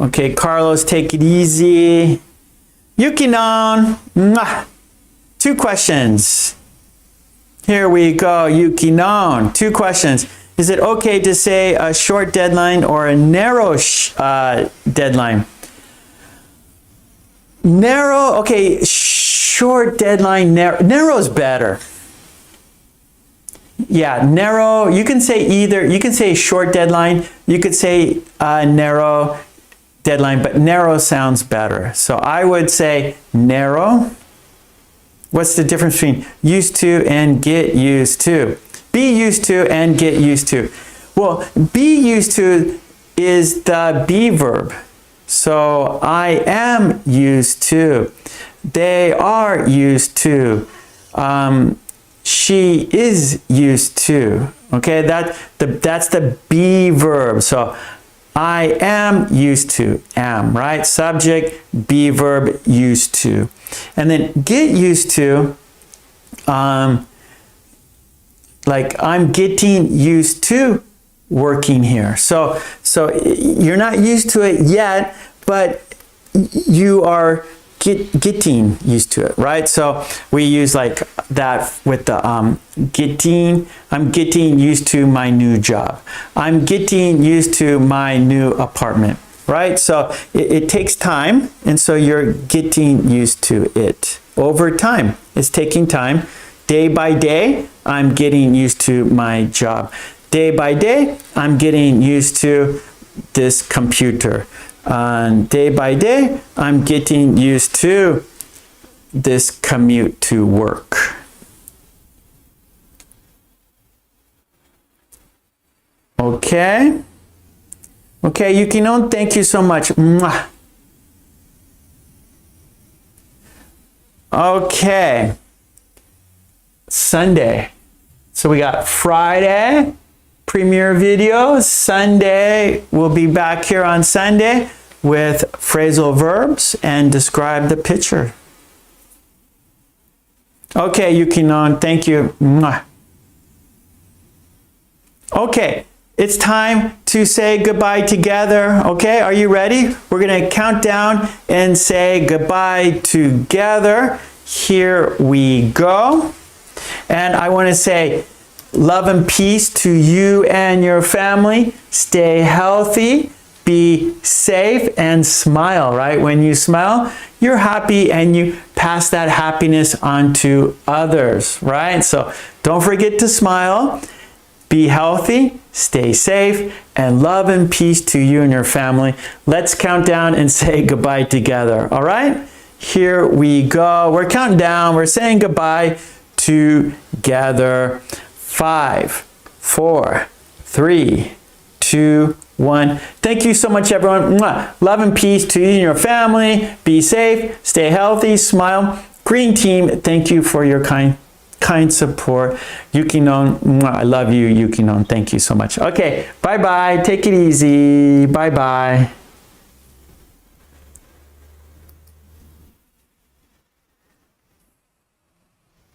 Okay, Carlos, take it easy. Yukinon, 2 questions. Here we go, Yukinon, 2 questions. Is it okay to say a short deadline or a narrow deadline? Narrow, okay, short deadline, narrow is better. Yeah, narrow, you can say either, you can say short deadline, you could say narrow deadline, but narrow sounds better. So I would say narrow. What's the difference between used to and get used to? Be used to and get used to. Well, be used to is the be verb. So I am used to. They are used to. She is used to. Okay, that's the be verb. So I am used to, am, right? Subject, be verb, used to. And then get used to, like I'm getting used to working here. So you're not used to it yet, but you are getting used to it, right? So we use like that with the I'm getting used to my new job. I'm getting used to my new apartment, right? So it takes time, and so you're getting used to it over time. It's taking time. Day by day, I'm getting used to my job. Day by day, I'm getting used to this computer. Day by day, I'm getting used to this commute to work. Okay. Okay, Yukinon, thank you so much. Mwah. Okay. Sunday. So we got Friday, premiere video. Sunday, we'll be back here on Sunday with phrasal verbs and describe the picture. Okay, Yukinon, thank you. Mwah. Okay, it's time to say goodbye together. Okay, are you ready? We're going to count down and say goodbye together. Here we go. And I want to say love and peace to you and your family. Stay healthy, be safe, and smile, right? When you smile, you're happy and you pass that happiness on to others, right? So don't forget to smile. Be healthy, stay safe, and love and peace to you and your family. Let's count down and say goodbye together, all right? Here we go. We're counting down. We're saying goodbye together. 5, 4, 3, 2, 1. Thank you so much, everyone. Mwah. Love and peace to you and your family. Be safe. Stay healthy. Smile. Green team, thank you for your kind support. Yukinon, mwah, I love you, Yukinon. Thank you so much. Okay, bye-bye. Take it easy. Bye-bye.